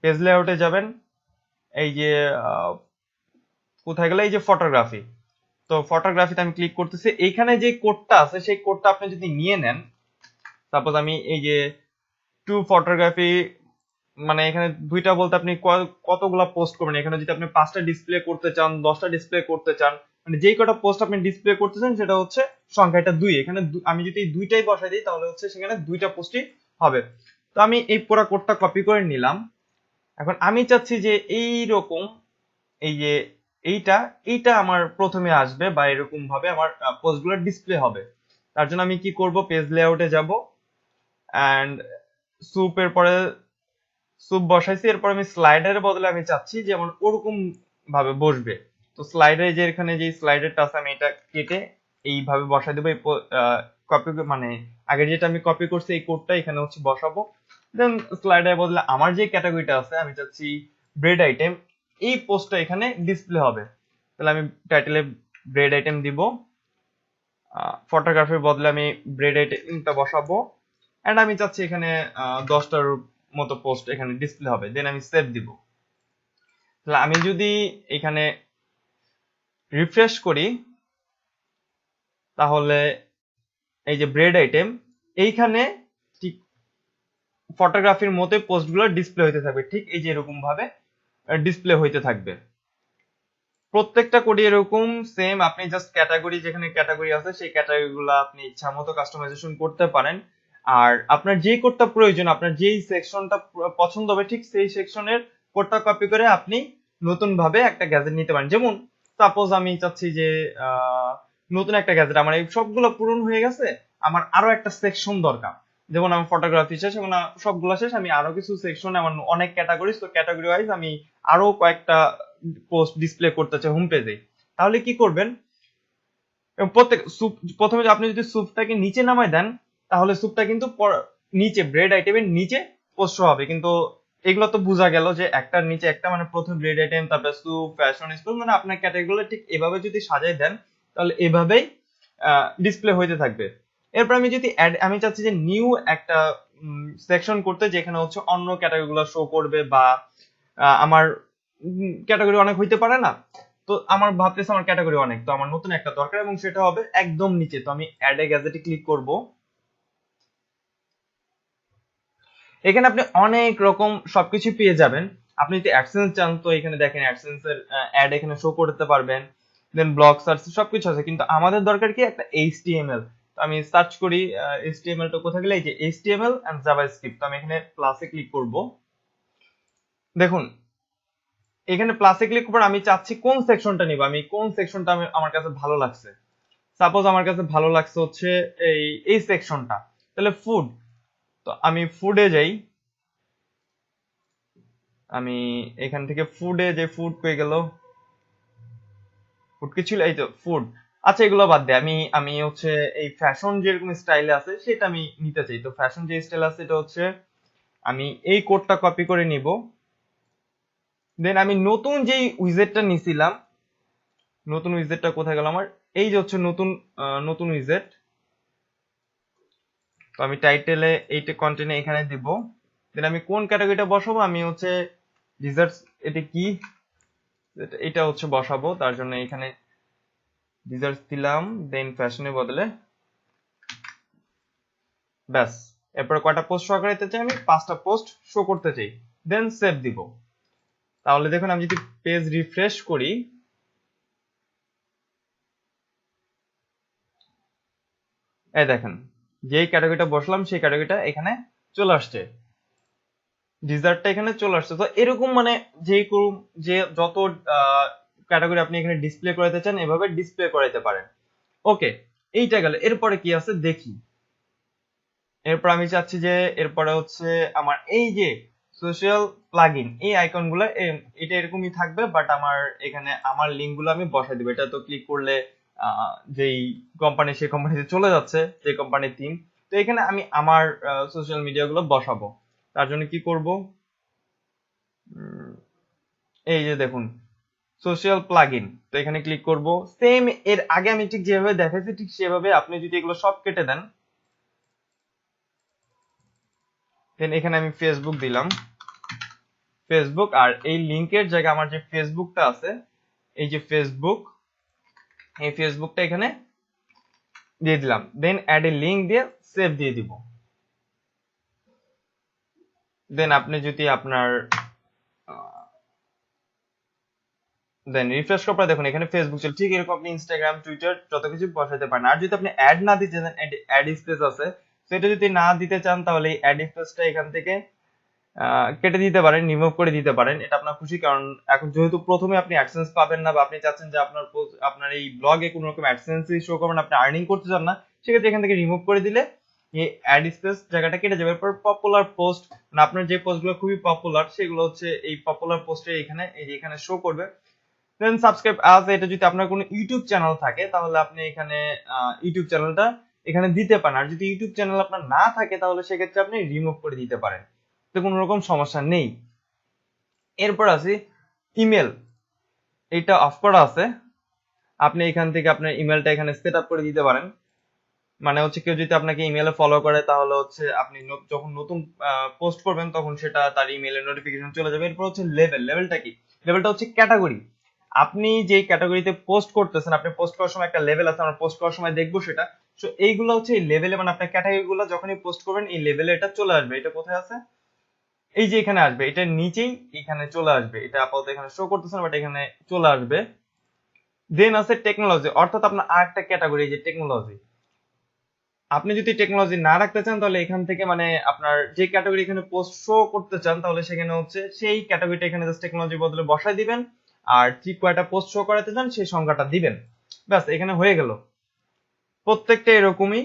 পেজ লেআউটে যাবেন, এই যে কোথায় গেলে এই যে ফটোগ্রাফি, তো ফটোগ্রাফিতে আমি ক্লিক করতেছি। এইখানে যে কোডটা আছে সেই কোডটা আপনি যদি নিয়ে নেন, সাপোজ আমি এই যে টু ফটোগ্রাফি, মানে এখানে দুইটা বলতে আপনি কতগুলা পোস্ট করবেন। এখানে যদি আপনি 5টা ডিসপ্লে করতে চান, 10টা ডিসপ্লে করতে চান, মানে যেই কটা পোস্ট আপনি ডিসপ্লে করতে চান সেটা হচ্ছে সংখ্যাটা 2। এখানে আমি যদি দুইটাই বসাই দিই তাহলে হচ্ছে সেখানে দুইটা পোস্টই হবে। তো আমি এই পুরো কোডটা কপি করে নিলাম। এখন আমি চাচ্ছি যে এই রকম, এই যে এইটা এইটা আমার প্রথমে আসবে বা এরকম ভাবে আমার পোস্টগুলো ডিসপ্লে হবে। তার জন্য আমি কি করব, পেজ লেআউটে যাব এন্ড স্যুপের পরে স্যুপ বসাইছি। এরপর আমি স্লাইডারের বদলে আমি চাচ্ছি যেমন ওরকম ভাবে বসবে। তো স্লাইডারে যে এখানে যে স্লাইডারটা আছে আমি এটা কেটে এইভাবে বসাই দেবো। কপি মানে আগে যেটা আমি কপি করছি এই কোডটা এখানে হচ্ছে বসাবো। দেন স্লাইডারের বদলে আমার যে ক্যাটাগরিটা আছে আমি চাচ্ছি ব্রেড আইটেম, এই পোস্টটা এখানে ডিসপ্লে হবে। তাহলে আমি টাইটেলে ব্রেড আইটেম দিব। ফটোগ্রাফির বদলে আমি ব্রেড আইটেমটা বসাবো এন্ড আমি চাচ্ছি এখানে 10টার মতো পোস্ট এখানে ডিসপ্লে হবে। দেন আমি সেভ দিব। তাহলে আমি যদি এখানে রিফ্রেশ করি তাহলে এই যে ব্রেড আইটেম এইখানে ঠিক ফটোগ্রাফির মতো পোস্টগুলো ডিসপ্লে হইতে থাকবে, ঠিক এই যে এরকম ভাবে ডিসপ্লে হইতে থাকবে। প্রত্যেকটা কোডে এরকম সেম। আপনি জাস্ট ক্যাটাগরি, যেখানে ক্যাটাগরি আছে সেই ক্যাটাগরিগুলো আপনি ইচ্ছা মতো কাস্টমাইজেশন করতে পারেন। আর আপনার যেই কোডটা প্রয়োজন, আপনার যেই সেকশনটা পছন্দ হবে ঠিক সেই সেকশনের কোডটা কপি করে আপনি নতুন ভাবে একটা গ্যাজেট নিতে পারেন। যেমন সাপোজ আমি চাচ্ছি যে নতুন একটা গ্যাজেট, আমার এই সবগুলো পূরণ হয়ে গেছে, আমার আরো একটা সেকশন দরকার। যেমন আমার ফটোগ্রাফি শেষ, এবং সবগুলো শেষ, আমি আরো কিছু সেকশন, আমার অনেক ক্যাটাগরি, তো ক্যাটাগরি ওয়াইজ আমি আরো কয়েকটা পোস্ট ডিসপ্লে করতে চাই হোম পেজে। তাহলে কি করবেন, প্রত্যেক স্যুপ প্রথমে আপনি যদি স্যুপটাকে নিচে নামায় দেন তাহলে স্যুপটা কিন্তু নিচে ব্রেড আইটেমের নিচে পোস্ট হবে, কিন্তু এগুলো তো বোঝা গেল যে একটার নিচে একটা, মানে প্রথম গ্রেড আইটেম, তারপরে স্যুপ, ফ্যাশন, স্কুল, মানে আপনার ক্যাটাগরিগুলো ঠিক এভাবে যদি সাজাই দেন তাহলে এভাবেই ডিসপ্লে হইতে থাকবে। এরপর আমি যদি আমি চাচ্ছি যে নিউ একটা সেকশন করতে, যেখানে হচ্ছে অন্য ক্যাটাগরিগুলো শো করবে, বা আমার ক্যাটাগরি অনেক হইতে পারে না, তো আমার ভাবতেছে আমার ক্যাটাগরি অনেক, তো আমার নতুন একটা দরকার এবং সেটা হবে একদম নিচে। তো আমি অ্যাড এ গ্যাজেটে ক্লিক করব। এখানে আপনি অনেক রকম সবকিছু পেয়ে যাবেন। আপনি যদি অ্যাডসেন্স চান তো এখানে দেখেন অ্যাডসেন্স এর অ্যাড এখানে শো করতে পারবেন, দেন ব্লগ সার্চ সবকিছু আছে, কিন্তু আমাদের দরকার কি একটা এইচটিএমএল। তো আমি সার্চ করি এইচটিএমএল টা কোথায় গেলে, এই যে এইচটিএমএল এন্ড জাভাস্ক্রিপ্ট। তো আমি এখানে প্লাসে ক্লিক করব। দেখুন এখানে প্লাসে ক্লিক করার আমি চাচ্ছি কোন সেকশনটা নিব, আমি কোন সেকশনটা আমার কাছে ভালো লাগছে। সাপোজ আমার কাছে ভালো লাগছে হচ্ছে এই এই সেকশনটা, তাহলে ফুড। তো আমি ফুডে যাই, আমি এখান থেকে ফুডে যে ফুড পেয়ে গেল, ফুড কি ছিল, এই তো ফুড। আচ্ছা এগুলো বাদ দে, আমি আমি হচ্ছে এই ফ্যাশন যেরকম স্টাইলে আছে সেটা আমি নিতে চাই। তো ফ্যাশন যে স্টাইল আছে এটা হচ্ছে আমি এই কোডটা কপি করে নিব। দেন আমি নতুন যেই উইজেটটা নিছিলাম, নতুন উইজেটটা কোথায় গেল আমার, এই যে হচ্ছে নতুন নতুন উইজেট। তো আমি টাইটেলে এইটা কন্টেন্ট এখানে দিব। দেন আমি কোন ক্যাটাগরিটা বসাবো, আমি হচ্ছে ডিজার্টস, এটা কি, এটা হচ্ছে বসাবো, তার জন্য এখানে ডিজার্টস দিলাম, দেন ফ্যাশনের বদলে ব্যাস। এরপর কয়টা পোস্ট শো করাইতে চাই, আমি 5টা পোস্ট শো করতে চাই, দেন সেভ দিব। তাহলে দেখুন আমি যদি পেজ রিফ্রেশ করি, এই দেখেন যেই ক্যাটাগরিটা বসলাম সেই ক্যাটাগরিটা এখানে চলে আসছে, ডিজার্টটা এখানে চলে আসছে। তো এরকম মানে যে করুন, যে যত ক্যাটাগরি আপনি এখানে ডিসপ্লে করাতে চান এভাবে ডিসপ্লে করাইতে পারেন। ওকে, এইটা গেল। এরপরে কি আছে দেখি। এরপর আমি চাচ্ছি যে এরপরে হচ্ছে আমার এই যে সোশ্যাল প্লাগইন, এই আইকন গুলো এটা এরকমই থাকবে, বাট আমার এখানে আমার লিঙ্ক গুলো আমি বসাই দিব। এটা তো ক্লিক করলে যেই কোম্পানি সেই কোম্পানিতে চলে যাচ্ছে, যে কোম্পানির থিম। তো এখানে আমি আমার সোশ্যাল মিডিয়া গুলো বসাবো। তার জন্য কি করব, এই যে দেখুন সোশ্যাল প্লাগইন, তো এখানে ক্লিক করব। সেম এর আগে আমি ঠিক যেভাবে দেখাইছি ঠিক সেভাবে আপনি যদি এগুলো সব কেটে দেন, দেন এখানে আমি ফেসবুক দিলাম, ফেসবুক, আর এই লিংকের জায়গায় আমার যে ফেসবুকটা আছে, এই যে ফেসবুক, এই ফেসবুকটা এখানে দিয়ে দিলাম। দেন অ্যাড এ লিংক দিয়ে সেভ দিয়ে দিব। দেন আপনি যদি আপনার দেন রিফ্রেশ করার পর দেখুন এখানে ফেসবুক চলে, ঠিক এরকম আপনি ইনস্টাগ্রাম, টুইটার যত কিছু বসাতে পারেন। আর যদি আপনি অ্যাড না দিতে চান, অ্যাড স্পেস আছে, সেটা যদি না দিতে চান তাহলে এই অ্যাড স্পেসটা এখান থেকে কেটে দিতে পারেন, রিমুভ করে দিতে পারেন, এটা আপনার খুশি। কারণ এখন যেহেতু প্রথমে আপনি অ্যাডসেন্স পাবেন না, বা আপনি চাচ্ছেন যে আপনার এই ব্লগে কোনো রকম অ্যাডসেন্স শো করবেন, আপনি আর্নিং করতে চান না, সেক্ষেত্রে এখান থেকে রিমুভ করে দিলে এই অ্যাড স্পেস জায়গাটা কেটে যাবে। এরপর পপুলার পোস্ট, মানে আপনার যে পোস্টগুলো খুবই পপুলার সেগুলো হচ্ছে এই পপুলার পোস্টে এখানে এই যে এখানে শো করবে। দেন সাবস্ক্রাইব আজ, এটা যদি আপনার কোনো ইউটিউব চ্যানেল থাকে তাহলে আপনি এখানে ইউটিউব চ্যানেলটা এখানে দিতে পারেন। আর যদি ইউটিউব চ্যানেল আপনার না থাকে তাহলে সেক্ষেত্রে আপনি রিমুভ করে দিতে পারেন, তো কোনো রকম সমস্যা নেই। এরপর আছে ইমেল, এটা অফ করা আছে, আপনি এখান থেকে আপনার ইমেলটা এখানে সেট আপ করে দিতে পারেন। মানে হচ্ছে কেউ যদি আপনাকে ইমেলে ফলো করে তাহলে হচ্ছে আপনি যখন নতুন পোস্ট করবেন তখন সেটা তার ইমেলের নোটিফিকেশন চলে যাবে। এরপর হচ্ছে লেভেল, লেভেলটা কি, লেভেলটা হচ্ছে ক্যাটাগরি। আপনি যে ক্যাটাগরিতে পোস্ট করতেছেন, আপনি পোস্ট করার সময় একটা লেভেল আছে, আমরা পোস্ট করার সময় দেখবো সেটা। সো এইগুলো হচ্ছে এই লেভেলে, মানে আপনার ক্যাটাগরি গুলো যখনই পোস্ট করবেন এই লেভেলে এটা চলে আসবে। এটা কোথায় আছে, এই যে এখানে আসবে, এটা নিচেই এখানে চলে আসবে। এটা আপাতত এখানে শো করতেছে না, বাট এখানে চলে আসবে। দেন আছে টেকনোলজি, অর্থাৎ আপনার আরেকটা ক্যাটাগরি যে টেকনোলজি। আপনি যদি টেকনোলজি না রাখতে চান তাহলে এখান থেকে মানে আপনার যে ক্যাটাগরি এখানে পোস্ট শো করতে চান তাহলে সেখানে হচ্ছে সেই ক্যাটাগরিটা এখানে জাস্ট টেকনোলজি বদলে বসায় দিবেন, আর ঠিক কয়টা পোস্ট শো করাতে চান সেই সংখ্যাটা দিবেন, ব্যাস এখানে হয়ে গেল। প্রত্যেকটা এরকমই।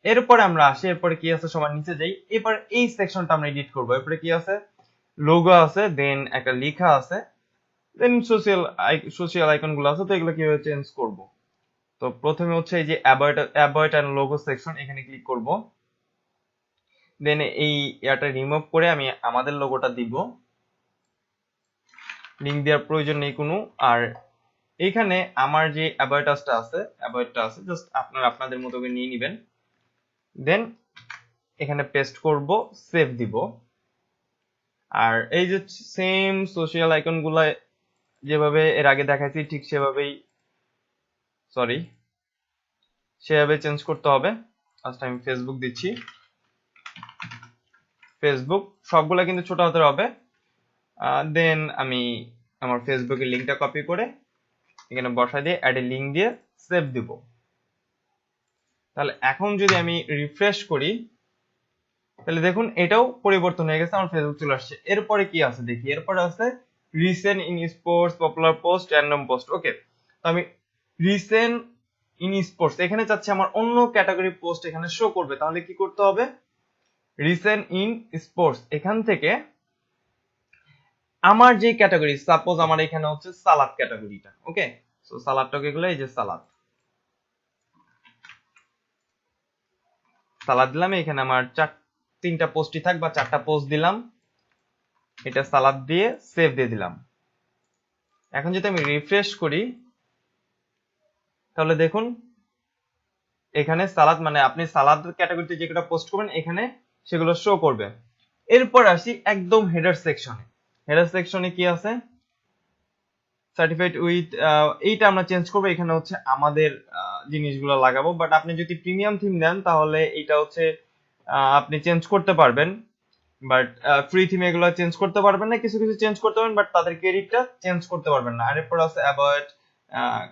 এরপরে আমরা আসি, এরপরে কি আছে সবার নিচে যাই। এবার এই সেকশনটা আমরা এডিট করব। এরপরে কি আছে, লোগো আছে, দেন একটা লেখা আছে, দেন সোশ্যাল আইকন গুলো আছে। তো এগুলো কিভাবে চেঞ্জ করব, তো প্রথমে হচ্ছে এই যে অ্যাভয়েড অ্যান্ড লোগো সেকশন, এখানে ক্লিক করব। দেন এই ইয়াটা রিমুভ করে আমি আমাদের লোগোটা দিব, লিংক দেওয়ার প্রয়োজন নেই কোনো। আর এইখানে আমার যে অ্যাবাউটাসটা আছে, অ্যাবাউটটা আছে, জাস্ট আপনারা আপনাদের মতো করে নিয়ে নেবেন। দেন এখানে পেস্ট করব, সেভ দিব। আর এই যে সেম সোশ্যাল আইকন গুলা যেভাবে এর আগে দেখাইছি ঠিক সেভাবে চেঞ্জ করতে হবে। ফার্স্ট আমি ফেসবুক দিচ্ছি, ফেসবুক সবগুলা কিন্তু ছোট হাতের হবে। দেন আমি আমার ফেসবুকের লিঙ্কটা কপি করে এখানে বসাই দিয়ে অ্যাড এ লিঙ্ক দিয়ে সেভ দিব। তাহলে এখন যদি আমি রিফ্রেশ করি তাহলে দেখুন এটাও পরিবর্তন হয়ে গেছে, আমার ফেসবুক চলে আসছে। এরপরে কি আছে দেখি, এরপরে আছে recent in sports, popular post, random post. Okay, তো আমি রিসেন্ট ইন স্পোর্টস এখানে চাচ্ছি আমার অন্য ক্যাটাগরি পোস্ট এখানে শো করবে। তাহলে কি করতে হবে, রিসেন্ট ইন স্পোর্টস এখান থেকে আমার যে ক্যাটাগরি, সাপোজ আমার এখানে হচ্ছে সালাদ ক্যাটাগরিটা। ওকে, সো সালাদটাকে গেলে এই যে সালাদ দিলাম, এখানে আমার তিনটা পোস্টই থাক বা 4টা পোস্ট দিলাম, এটা সালাদ দিয়ে সেভ দিয়ে দিলাম। এখন যদি আমি রিফ্রেশ করি তাহলে দেখুন এখানে সালাদ, মানে আপনি সালাদ ক্যাটাগরিতে যেগুলো পোস্ট করবেন এখানে সেগুলো শো করবে। এরপর আসি একদম হেডার সেকশনে। হেডার সেকশনে কি আছে, সার্টিফাইড উইথ, এইটা আমরা চেঞ্জ করবো। এখানে হচ্ছে আমাদের জিনিসগুলো লাগাবো। বাট আপনি যদি প্রিমিয়াম থিম দেন তাহলে এটা হচ্ছে আপনি চেঞ্জ করতে পারবেন। বাট ফ্রি থিম এগুলো চেঞ্জ করতে পারবেন না, কিছু কিছু চেঞ্জ করতে পারবেন বাট তাদের ক্রেডিটটা চেঞ্জ করতে পারবেন না। আর এরপর আছে অ্যাভয়েড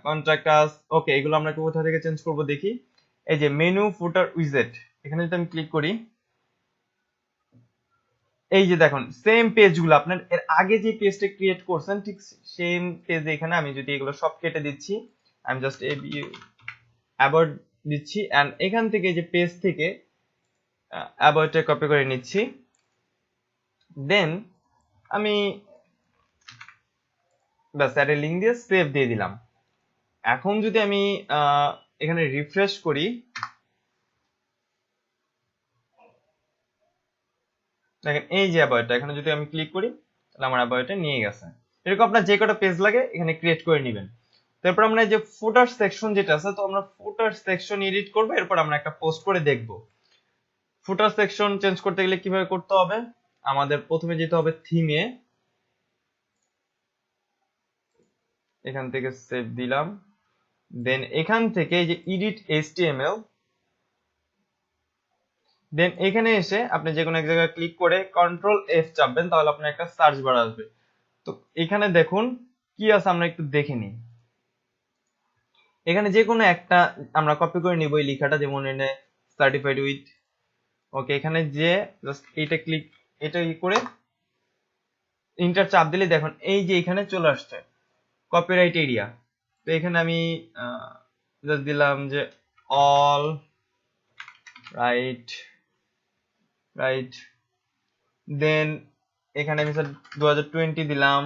কন্ট্রাক্ট আস। ওকে, এগুলো আমরা কোথা থেকে চেঞ্জ করব দেখি। এই যে মেনু ফুটার উইজেট, এখানে যদি আমি ক্লিক করি, এই যে দেখুন সেম পেজগুলো আপনার এর আগে যে পেজটা ক্রিয়েট করছেন ঠিক সেম পেজে এখানে আমি যদি এগুলো সব কেটে দিচ্ছি, আমি জাস্ট অ্যাভয়েড দিচ্ছি এন্ড এখান থেকে যে পেজ থেকে অ্যাভয়েডটা কপি করে নিচ্ছি। দেন আমি ব্যাস অ্যাড এ লিঙ্ক দিয়ে সেভ দিয়ে দিলাম। এখন যদি আমি এখানে রিফ্রেশ করি, দেখেন এই যে অ্যাবাউটটা, এখানে যদি আমি ক্লিক করি তাহলে আমার অ্যাবাউটটা নিয়ে গেছে। এরকম আপনার যে কটা পেজ লাগে এখানে ক্রিয়েট করে নেবেন। তারপর আমরা যে ফুটার সেকশন যেটা আছে, তো আমরা ফুটার সেকশন এডিট করব, এরপর আমরা একটা পোস্ট করে দেখব। ফুটার সেকশন চেঞ্জ করতে গেলে কিভাবে করতে হবে, আমাদের প্রথমে যেতে হবে থিমে, এখান থেকে সেভ দিলাম। দেন এখান থেকে এই যে এডিট এইচটিএমএল, দেন এখানে এসে আপনি যে কোনো এক জায়গায় ক্লিক করে কন্ট্রোল এফ চাপবেন, তাহলে আপনার একটা সার্চ বার আসবে। তো এখানে দেখুন কি আছে আমরা একটু দেখে নিই। এখানে যে কোনো একটা আমরা কপি করে নিব এই লেখাটা, যেমন এনে সার্টিফাইড উইথ। ওকে, এখানে যে জাস্ট এইটা ক্লিক, এটা করে ইন্টার চাপ দিলে দেখুন এই যে এখানে চলে আসছে কপিরাইট এরিয়া। তো এখানে আমি জাস্ট দিলাম যে অল রাইট রাইট। দেন এখানে আমি স্যার 2020 দিলাম।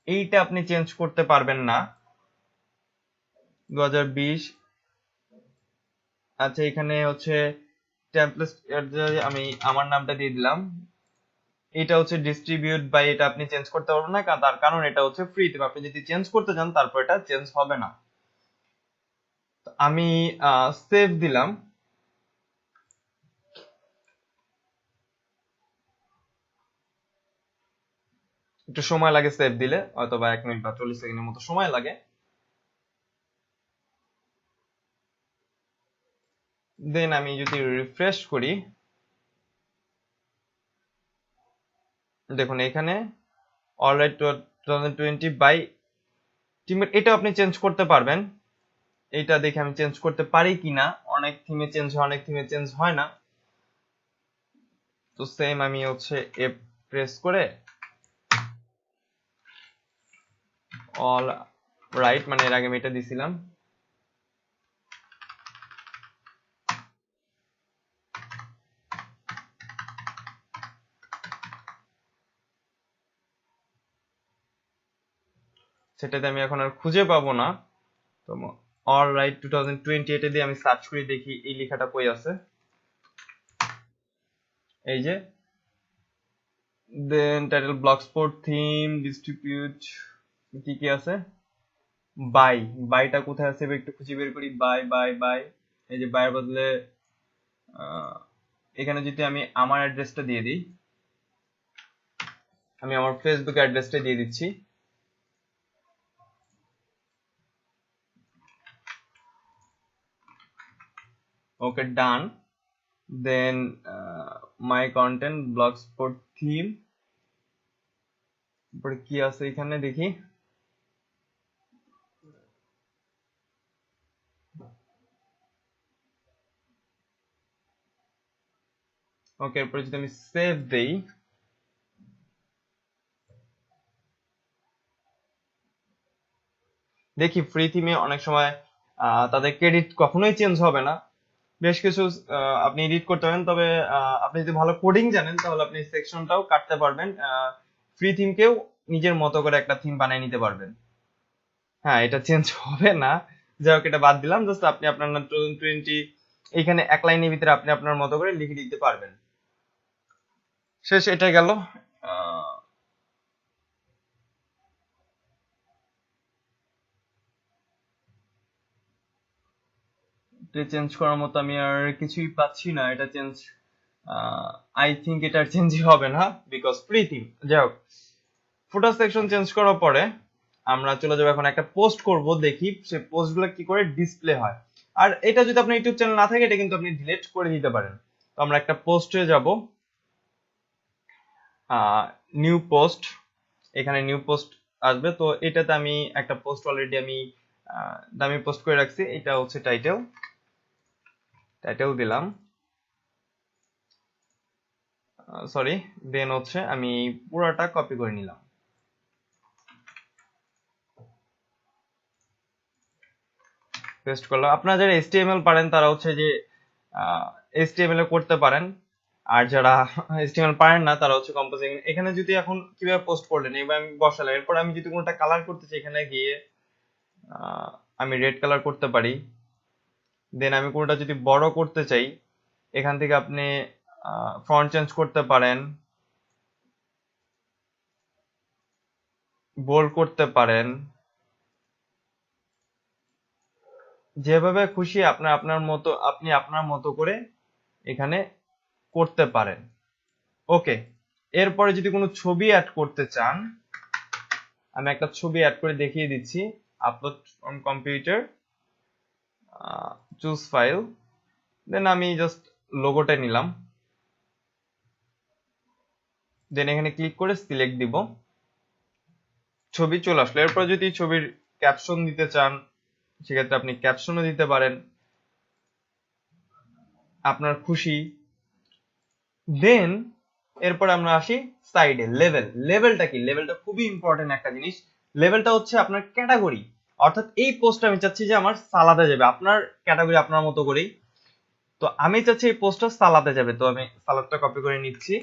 এইটা আপনি চেঞ্জ করতে পারবেন না, 2020। আচ্ছা, এখানে হচ্ছে টেমপ্লেট, আমি আমার নামটা দিয়ে দিলাম। এটা হচ্ছে ডিস্ট্রিবিউট বাই, এটা আপনি চেঞ্জ করতে পারবেন না, তার কারণ এটা হচ্ছে ফ্রি। তবে আপনি যদি চেঞ্জ করতে চান তারপর এটা চেঞ্জ হবে না। আমি সেভ দিলাম। একটু সময় লাগে সেভ দিলে, হয়তো বা 1 মিনিট বা 40 সেকেন্ডের মতো সময় লাগে। দেন আমি যদি রিফ্রেশ করি, দেখুন এখানে অলরাইট 2020 বাই টিমের, এটা আপনি চেঞ্জ করতে পারবেন। এইটা দেখে আমি চেঞ্জ করতে পারি কিনা, অনেক থিমে চেঞ্জ হয় অনেক থিমে চেঞ্জ হয় না। তো সেম আমি হচ্ছে এফ প্রেস করে অল রাইট, মানে এর আগে আমি এটা দিছিলাম। সেটাতে আমি এখন আর খুঁজে পাবো না। তো অলরাইট 2028 দিয়ে আমি সার্চ করে দেখি এই লেখাটা কই আছে। এই যে দেন টাইটেল ব্লগস্পট থিম ডিস্ট্রিবিউট কি কি আছে, বাইটা কোথায় আছে একটু খুঁজে বের করি। বাই এই যে বাইয়ের বদলে এখানে যদি আমি আমার অ্যাড্রেসটা দিয়ে দিই, আমি আমার ফেসবুক অ্যাড্রেসটা দিয়ে দিচ্ছি। ওকে ডান। দেন মাই কন্টেন্ট ব্লগস্পট থিম, তারপরে কি আছে এখানে দেখি। ওকে এরপরে যদি আমি সেভ দেই, দেখি ফ্রি থিমে অনেক সময় তাদের ক্রেডিট কখনোই চেঞ্জ হবে না। বেশ কিছু আপনি এডিট করতে পারেন, তবে আপনি যদি ভালো কোডিং জানেন তাহলে আপনি সেকশনটাও কাটতে পারবেন, ফ্রি থিমকেও নিজের মতো করে একটা থিম বানিয়ে নিতে পারবেন। হ্যাঁ এটা চেঞ্জ হবে না, যাই হোক এটা বাদ দিলাম। জাস্ট আপনি আপনার 2020 এখানে এক লাইনের ভিতরে আপনি আপনার মতো করে লিখে দিতে পারবেন। শেষ, এটা গেল। চেঞ্জ করার মতো আমি আর কিছুই পাচ্ছি না। এটা চেঞ্জ আই থিঙ্ক এটা চেঞ্জই হবে না বিকজ ফ্রি থিম। যাই হোক ফুটার সেকশন চেঞ্জ করার পরে আমরা চলে যাবো এখন একটা পোস্ট করব, দেখি সেই পোস্টগুলো কি করে ডিসপ্লে হয়। আর এটা যদি আপনার ইউটিউব চ্যানেল না থাকে এটা কিন্তু আপনি ডিলিট করে দিতে পারেন। তো আমরা একটা পোস্টে যাব, নিউ পোস্ট, এখানে নিউ পোস্ট আসবে। তো এটাতে আমি একটা পোস্ট অলরেডি আমি দামি পোস্ট করে রাখছি, এটা হচ্ছে টাইটেল দিলাম, সরি। দেন হচ্ছে আমি পুরোটা কপি করে নিলাম, পেস্ট করলাম। আপনারা যারা HTML পারেন তারা হচ্ছে যে HTML এ করতে পারেন, আর যারা HTML পারেন না তারা হচ্ছে কম্পোজিং। এখানে যদি এখন কিভাবে পোস্ট করলেন এবার আমি বসালাম, এরপর আমি যদি কোনটা কালার করতে চাই এখানে গিয়ে আমি রেড কালার করতে পারি। দেন আমি কোনটা যদি বড় করতে চাই এখান থেকে আপনি ফন্ট চেঞ্জ করতে পারেন, বোল্ড করতে পারেন, যেভাবে খুশি আপনার আপনার মতো করে এখানে করতে পারেন। ওকে এরপরে যদি কোনো ছবি অ্যাড করতে চান, আমি একটা ছবি অ্যাড করে দেখিয়ে দিচ্ছি। Upload on computer, choose file, then আমি জাস্ট লোগোটা নিলাম, দেন এখানে ক্লিক করে সিলেক্ট দিব, ছবি চলে আসলো। এরপর যদি ছবির ক্যাপশন দিতে চান সেক্ষেত্রে আপনি ক্যাপশনও দিতে পারেন, আপনার খুশি। দেন এরপর আমরা আসি সাইডে লেভেলটা কি, লেভেলটা খুবই ইম্পর্টেন্ট একটা জিনিস। লেভেলটা হচ্ছে আপনার ক্যাটাগরি, অর্থাৎ এই পোস্টটা আমি চাচ্ছি যে আমার সালাতে যাবে, আপনার ক্যাটাগরি আপনার মতো করেই। তো আমি চাচ্ছি এই পোস্টটা সালাতে যাবে, তো আমি সালাদটা কপি করে নিচ্ছি,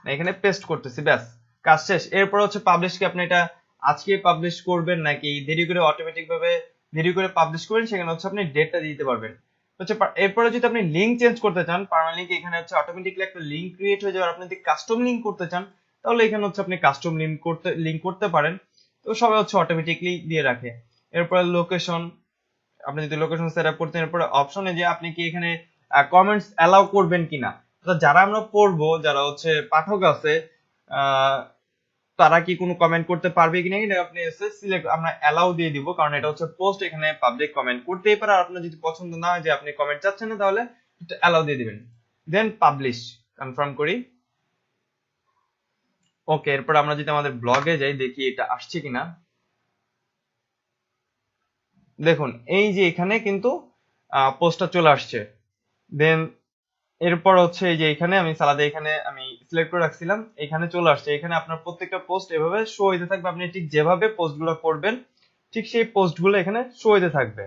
এখানে পেস্ট করতেছি, ব্যাস কাজ শেষ। এরপর হচ্ছে পাবলিশ, কি আপনি এটা আজকে পাবলিশ করবেন নাকি দেরি করে অটোমেটিক ভাবে দেরি করে পাবলিশ করবেন, সেখানে হচ্ছে আপনি ডেটটা দিতে পারবেন। হচ্ছে এরপরে যদি আপনি লিংক চেঞ্জ করতে চান, পার্মানেন্ট এখানে হচ্ছে অটোমেটিকলি একটা লিংক ক্রিয়েট হয়ে যাবে। আপনি যদি কাস্টম লিংক করতে চান তাহলে এখানে হচ্ছে আপনি কাস্টম লিংক করতে পারেন। তো সবাই হচ্ছে অটোমেটিকলি দিয়ে রাখে। এরপরে লোকেশন, আপনি যদি লোকেশন সেট আপ করতেন, এরপরে অপশনে যে আপনি কি এখানে কমেন্টস অ্যালাউ করবেন কিনা। তো যারা আমরা পড়বো, যারা হচ্ছে পাঠক আছে তারা কি কোনো কমেন্ট করতে পারবে কিনা এটা আপনি সিলেক্ট, আমরা অ্যালাউ দিয়ে দিব, কারণ এটা হচ্ছে পোস্ট, এখানে পাবলিক কমেন্ট করতেই পারে। আর আপনার যদি পছন্দ না হয় যে আপনি কমেন্ট চাচ্ছেন না তাহলে অ্যালাউ দিয়ে দিবেন, দেন পাবলিশ কনফার্ম করি। ওকে এরপর আমরা যদি আমাদের ব্লগে যাই দেখি এটা আসছে কিনা। দেখুন এই যে এখানে কিন্তু পোস্টটা চলে আসছে। দেন এরপর হচ্ছে এই যে এখানে আমি সালাদে এখানে আমি সিলেক্ট করে রাখছিলাম, এখানে চলে আসছে। এখানে আপনার প্রত্যেকটা পোস্ট এভাবে শো হইতে থাকবে, আপনি ঠিক যেভাবে পোস্টগুলো করবেন ঠিক সেই পোস্টগুলো এখানে শো হইতে থাকবে।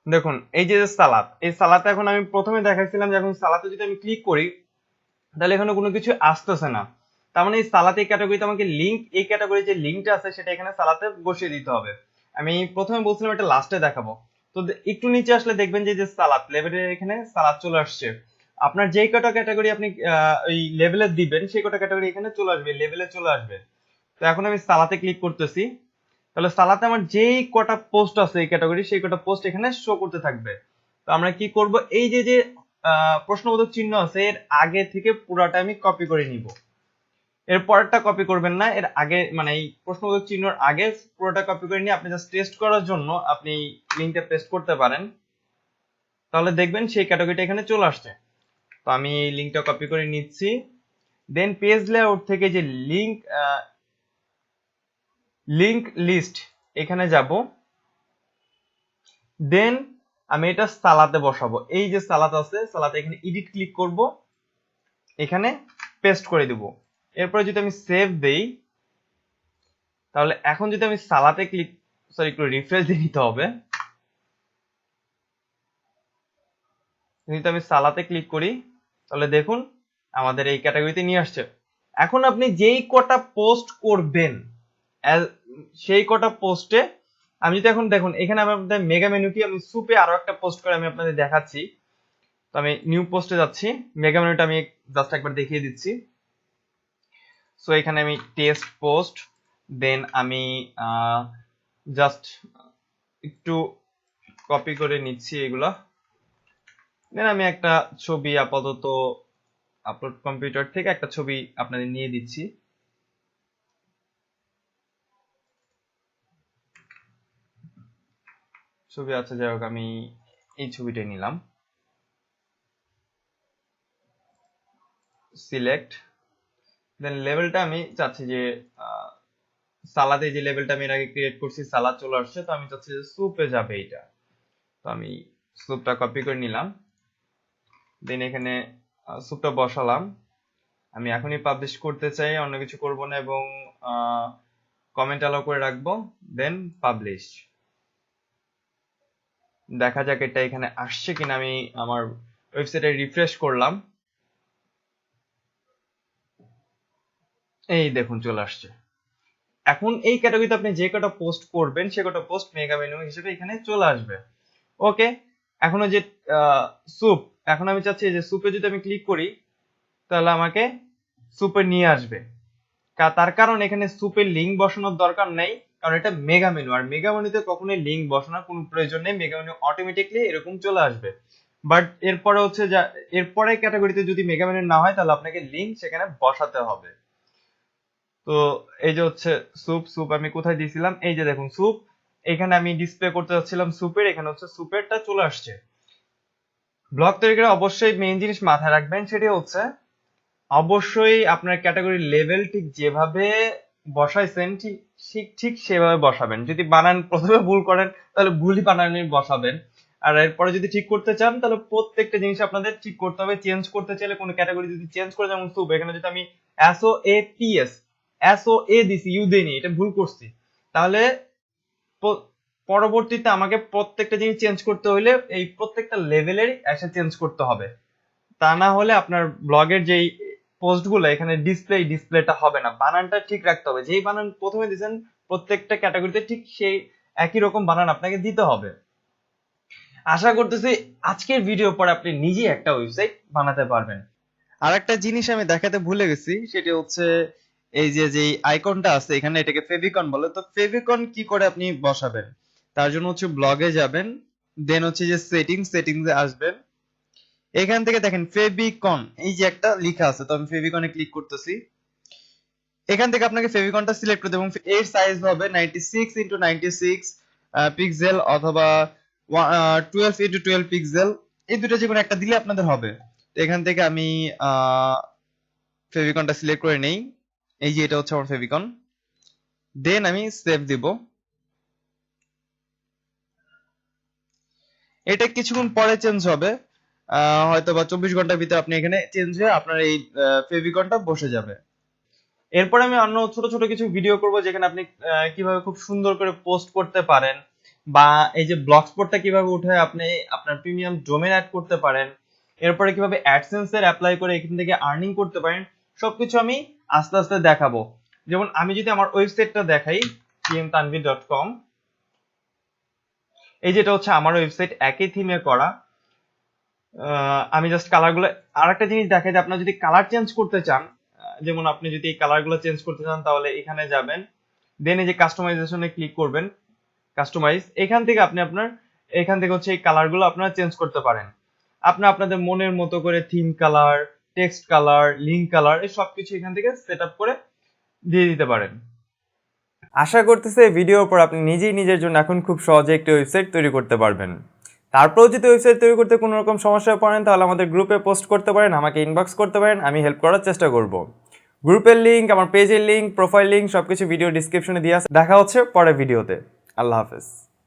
দেখুন এই যে সালাদ, এই সালাতে এখন আমি প্রথমে দেখাইছিলাম যে এখন সালাতে যদি আমি ক্লিক করি তাহলে এখানে কোনো কিছু আসতেছে না। তার মানে এই সালাতে ক্যাটাগরিতে আমাকে লিংক, এই ক্যাটাগরি যে লিংকটা আছে সেটা এখানে সালাতে বসিয়ে দিতে হবে। আমি প্রথমে বলছিলাম এটা লাস্টে দেখাবো। তো একটু নিচে আসলে দেখবেন যে সালাদ লেভেলের এখানে সালাদ চলে আসছে। আপনার যেই কটা ক্যাটাগরি আপনি ওই লেভেলে দিবেন সেই কটা ক্যাটাগরি এখানে চলে আসবে, লেভেলে চলে আসবে। তো এখন আমি সালাতে ক্লিক করতেছি, তাহলে সালাতে আমার যেই কটা পোস্ট আছে এই ক্যাটাগরি সেই কটা পোস্ট এখানে শো করতে থাকবে। তো আমরা কি করব, এই যে প্রশ্নবোধক চিহ্ন আছে এর আগে থেকে পুরাটা আমি কপি করে নিব। এর পরেরটা কপি করবেন না, এর আগে মানে এই প্রশ্নবোধক চিহ্নর আগে পুরোটা কপি করে নিয়ে আপনি জাস্ট টেস্ট করার জন্য আপনি লিংকটা পেস্ট করতে পারেন, তাহলে দেখবেন সেই ক্যাটাগরিটা এখানে চলে আসছে। তো আমি এই লিংকটা কপি করে নিচ্ছি, দেন পেজ লেআউট থেকে যে লিংক লিস্ট এখানে যাব, দেন আমি এটা সালাতে বসাবো। এই যে সালাত আছে, সালাতে এখানে এডিট ক্লিক করব, এখানে পেস্ট করে দিব। এরপরে যদি আমি সেভ দেই, তাহলে এখন যদি আমি সালাতে ক্লিক, সরি একটু রিফ্রেশ দিয়ে নিতে হবে, যদি আমি সালাতে ক্লিক করি তাহলে দেখুন আমাদের এই ক্যাটাগরিতে নিয়ে আসছে। এখন আপনি যেই কটা পোস্ট করবেন সেই কটা পোস্টে আমি যদি এখন দেখুন এখানে আপনাদের মেগা মেনু কি, আমি সুপে আরো একটা পোস্ট করে আমি আপনাদের দেখাচ্ছি। তো আমি নিউ পোস্টে যাচ্ছি, মেগা মেনুটা আমি জাস্ট একবার দেখিয়ে দিচ্ছি। সো এখানে আমি টেস্ট পোস্ট, দেন আমি জাস্ট একটু কপি করে নিচ্ছি এগুলা, দেন আমি একটা ছবি আপাতত আপলোড কম্পিউটার থেকে একটা ছবি আপনাদের নিয়ে দিচ্ছি। ছবি আছে, যাই হোক আমি এই ছবিটাই নিলাম, সিলেক্ট, দেন লেভেলটা আমি চাচ্ছি যে সালাদে যে লেভেলটা আমি এর আগে ক্রিয়েট করছি সালাদ চলে আসছে, তো আমি চাচ্ছি যে সুপে যাবে এটা। তো আমি সুপটা কপি করে নিলাম, দেন এখানে সুপটা বসালাম। আমি এখনই পাবলিশ করতে চাই, অন্য কিছু করব না, এবং কমেন্ট অ্যালাউ করে রাখবো, দেন পাবলিশ। দেখা যাক এটা এখানে আসছে কিনা। আমি আমার ওয়েবসাইটে রিফ্রেশ করলাম, এই দেখুন চলে আসছে। এখন এই ক্যাটাগরিতে আপনি যে কটা পোস্ট করবেন সে কটা পোস্ট মেগা মেনু হিসেবে এখানে চলে আসবে। ওকে, এখন ওই যে সুপ, এখন আমি চাচ্ছি যে সুপে যদি আমি ক্লিক করি তাহলে আমাকে সুপে নিয়ে আসবে। তার কারণ এখানে সুপের লিঙ্ক বসানোর দরকার নেই, কারণ এটা মেগা মেনু, আর মেগা মেনুতে কখনোই লিঙ্ক বসানোর কোনো প্রয়োজন নেই, মেগা মেনু অটোমেটিকলি এরকম চলে আসবে। বাট এরপরে হচ্ছে যা এরপরে ক্যাটাগরিতে যদি মেগা মেনু না হয় তাহলে আপনাকে লিঙ্ক সেখানে বসাতে হবে। তো এই যে হচ্ছে সুপ আমি কোথায় দিয়েছিলাম, এই যে দেখুন সুপ, এখানে আমি ডিসপ্লে করতে যাচ্ছিলাম সুপের, এখানে হচ্ছে সুপেরটা চলে আসছে। ব্লগ তৈরি করে অবশ্যই মেইন জিনিস মাথায় রাখবেন, সেটি হচ্ছে অবশ্যই আপনার ক্যাটাগরি লেভেল ঠিক যেভাবে বসাইছেন ঠিক ঠিক সেভাবে বসাবেন। যদি বানান প্রথমে ভুল করেন তাহলে ভুলই বানানই বসাবেন, আর এরপরে যদি ঠিক করতে চান তাহলে প্রত্যেকটা জিনিস আপনাদের ঠিক করতে হবে। চেঞ্জ করতে চাইলে কোনো ক্যাটাগরি যদি চেঞ্জ করে, যেমন সুপ, এখানে যদি আমি SOAPS দিছি, ইউ দেইনি, এটা ভুল করছি, তাহলে পরবর্তীতে আমাকে প্রত্যেকটা জিনিস চেঞ্জ করতে হলে এই প্রত্যেকটা লেভেলের এসে চেঞ্জ করতে হবে। তা না হলে আপনার ব্লগের যেই পোস্টগুলো এখানে ডিসপ্লেটা হবে না। বানানটা ঠিক রাখতে হবে, যেই বানান প্রথমে দিয়েছেন প্রত্যেকটা ক্যাটাগরিতে ঠিক সেই একই রকম বানান আপনাকে দিতে হবে। আশা করতেছি আজকের ভিডিও পরে আপনি নিজেই একটা ওয়েবসাইট বানাতে পারবেন। আর একটা জিনিস আমি দেখাতে ভুলে গেছি, সেটা হচ্ছে এই যে যেই আইকনটা আছে এখানে, এটাকে ফেভিকন বলে। তো ফেভিকন কি করে আপনি বসাবেন, তার জন্য হচ্ছে ব্লগে যাবেন, দেন হচ্ছে যে সেটিংসে আসবেন, এখান থেকে দেখেন ফেভিকন এই যে একটা লেখা আছে, তো আমি ফেভিকনে ক্লিক করতেছি। এখান থেকে আপনাকে ফেভিকনটা সিলেক্ট করতে, এবং এর সাইজ হবে 96x96 পিক্সেল অথবা 12x12 পিক্সেল, এই দুটো যে কোনো একটা দিলে আপনাদের হবে। তো এখান থেকে আমি ফেভিকনটা সিলেক্ট করে নেই, এই যে এটা হচ্ছে আমার ফেভিকন, দেন আমি সেভ দিব। এটা কিছুক্ষণ পরে চেঞ্জ হবে, হয়তো বা 24 ঘন্টার ভিতরে আপনি এখানে চেঞ্জ হয়ে আপনার এই ফেভিকনটা বসে যাবে। এরপর আমি অন্য ছোট ছোট কিছু ভিডিও করব যেখানে আপনি কিভাবে খুব সুন্দর করে পোস্ট করতে পারেন, বা এই যে ব্লগস্পটটা কিভাবে উঠে আপনি আপনার প্রিমিয়াম ডোমেন অ্যাড করতে পারেন, এরপরে কিভাবে অ্যাডসেন্স এর অ্যাপ্লাই করে এখান থেকে আর্নিং করতে পারেন, সবকিছু আমি আস্তে আস্তে দেখাবো। যেমন আমি যদি আমার ওয়েবসাইটটা দেখাই tmtanvir.com, এই যেটা হচ্ছে আমার ওয়েবসাইট, একই থিমে করা। আমি জাস্ট কালারগুলো, আর একটা জিনিস দেখে যে আপনারা যদি কালার চেঞ্জ করতে চান, যেমন আপনি যদি এই কালারগুলো চেঞ্জ করতে চান তাহলে এখানে যাবেন, দেন এই যে কাস্টমাইজেশনে ক্লিক করবেন, কাস্টমাইজ, এখান থেকে আপনি এখান থেকে হচ্ছে এই কালারগুলো আপনারা চেঞ্জ করতে পারেন। আপনাদের মনের মতো করে theme colour, text colour, link colour, এই সবকিছু এখান থেকে সেট আপ করে দিয়ে দিতে পারেন। আশা করতেছি এই ভিডিওর পর আপনি নিজেই নিজের জন্য এখন খুব সহজে একটি ওয়েবসাইট তৈরি করতে পারবেন। তারপরেও যদি ওয়েবসাইট তৈরি করতে কোনো রকম সমস্যায় পড়েন তাহলে আমাদের গ্রুপে পোস্ট করতে পারেন, আমাকে ইনবক্স করতে পারেন, আমি হেল্প করার চেষ্টা করব। গ্রুপের লিঙ্ক, আমার পেজের লিঙ্ক, প্রোফাইল লিঙ্ক সবকিছু ভিডিও ডিসক্রিপশনে দিয়ে আছে। দেখা হচ্ছে পরের ভিডিওতে। আল্লাহ হাফেজ।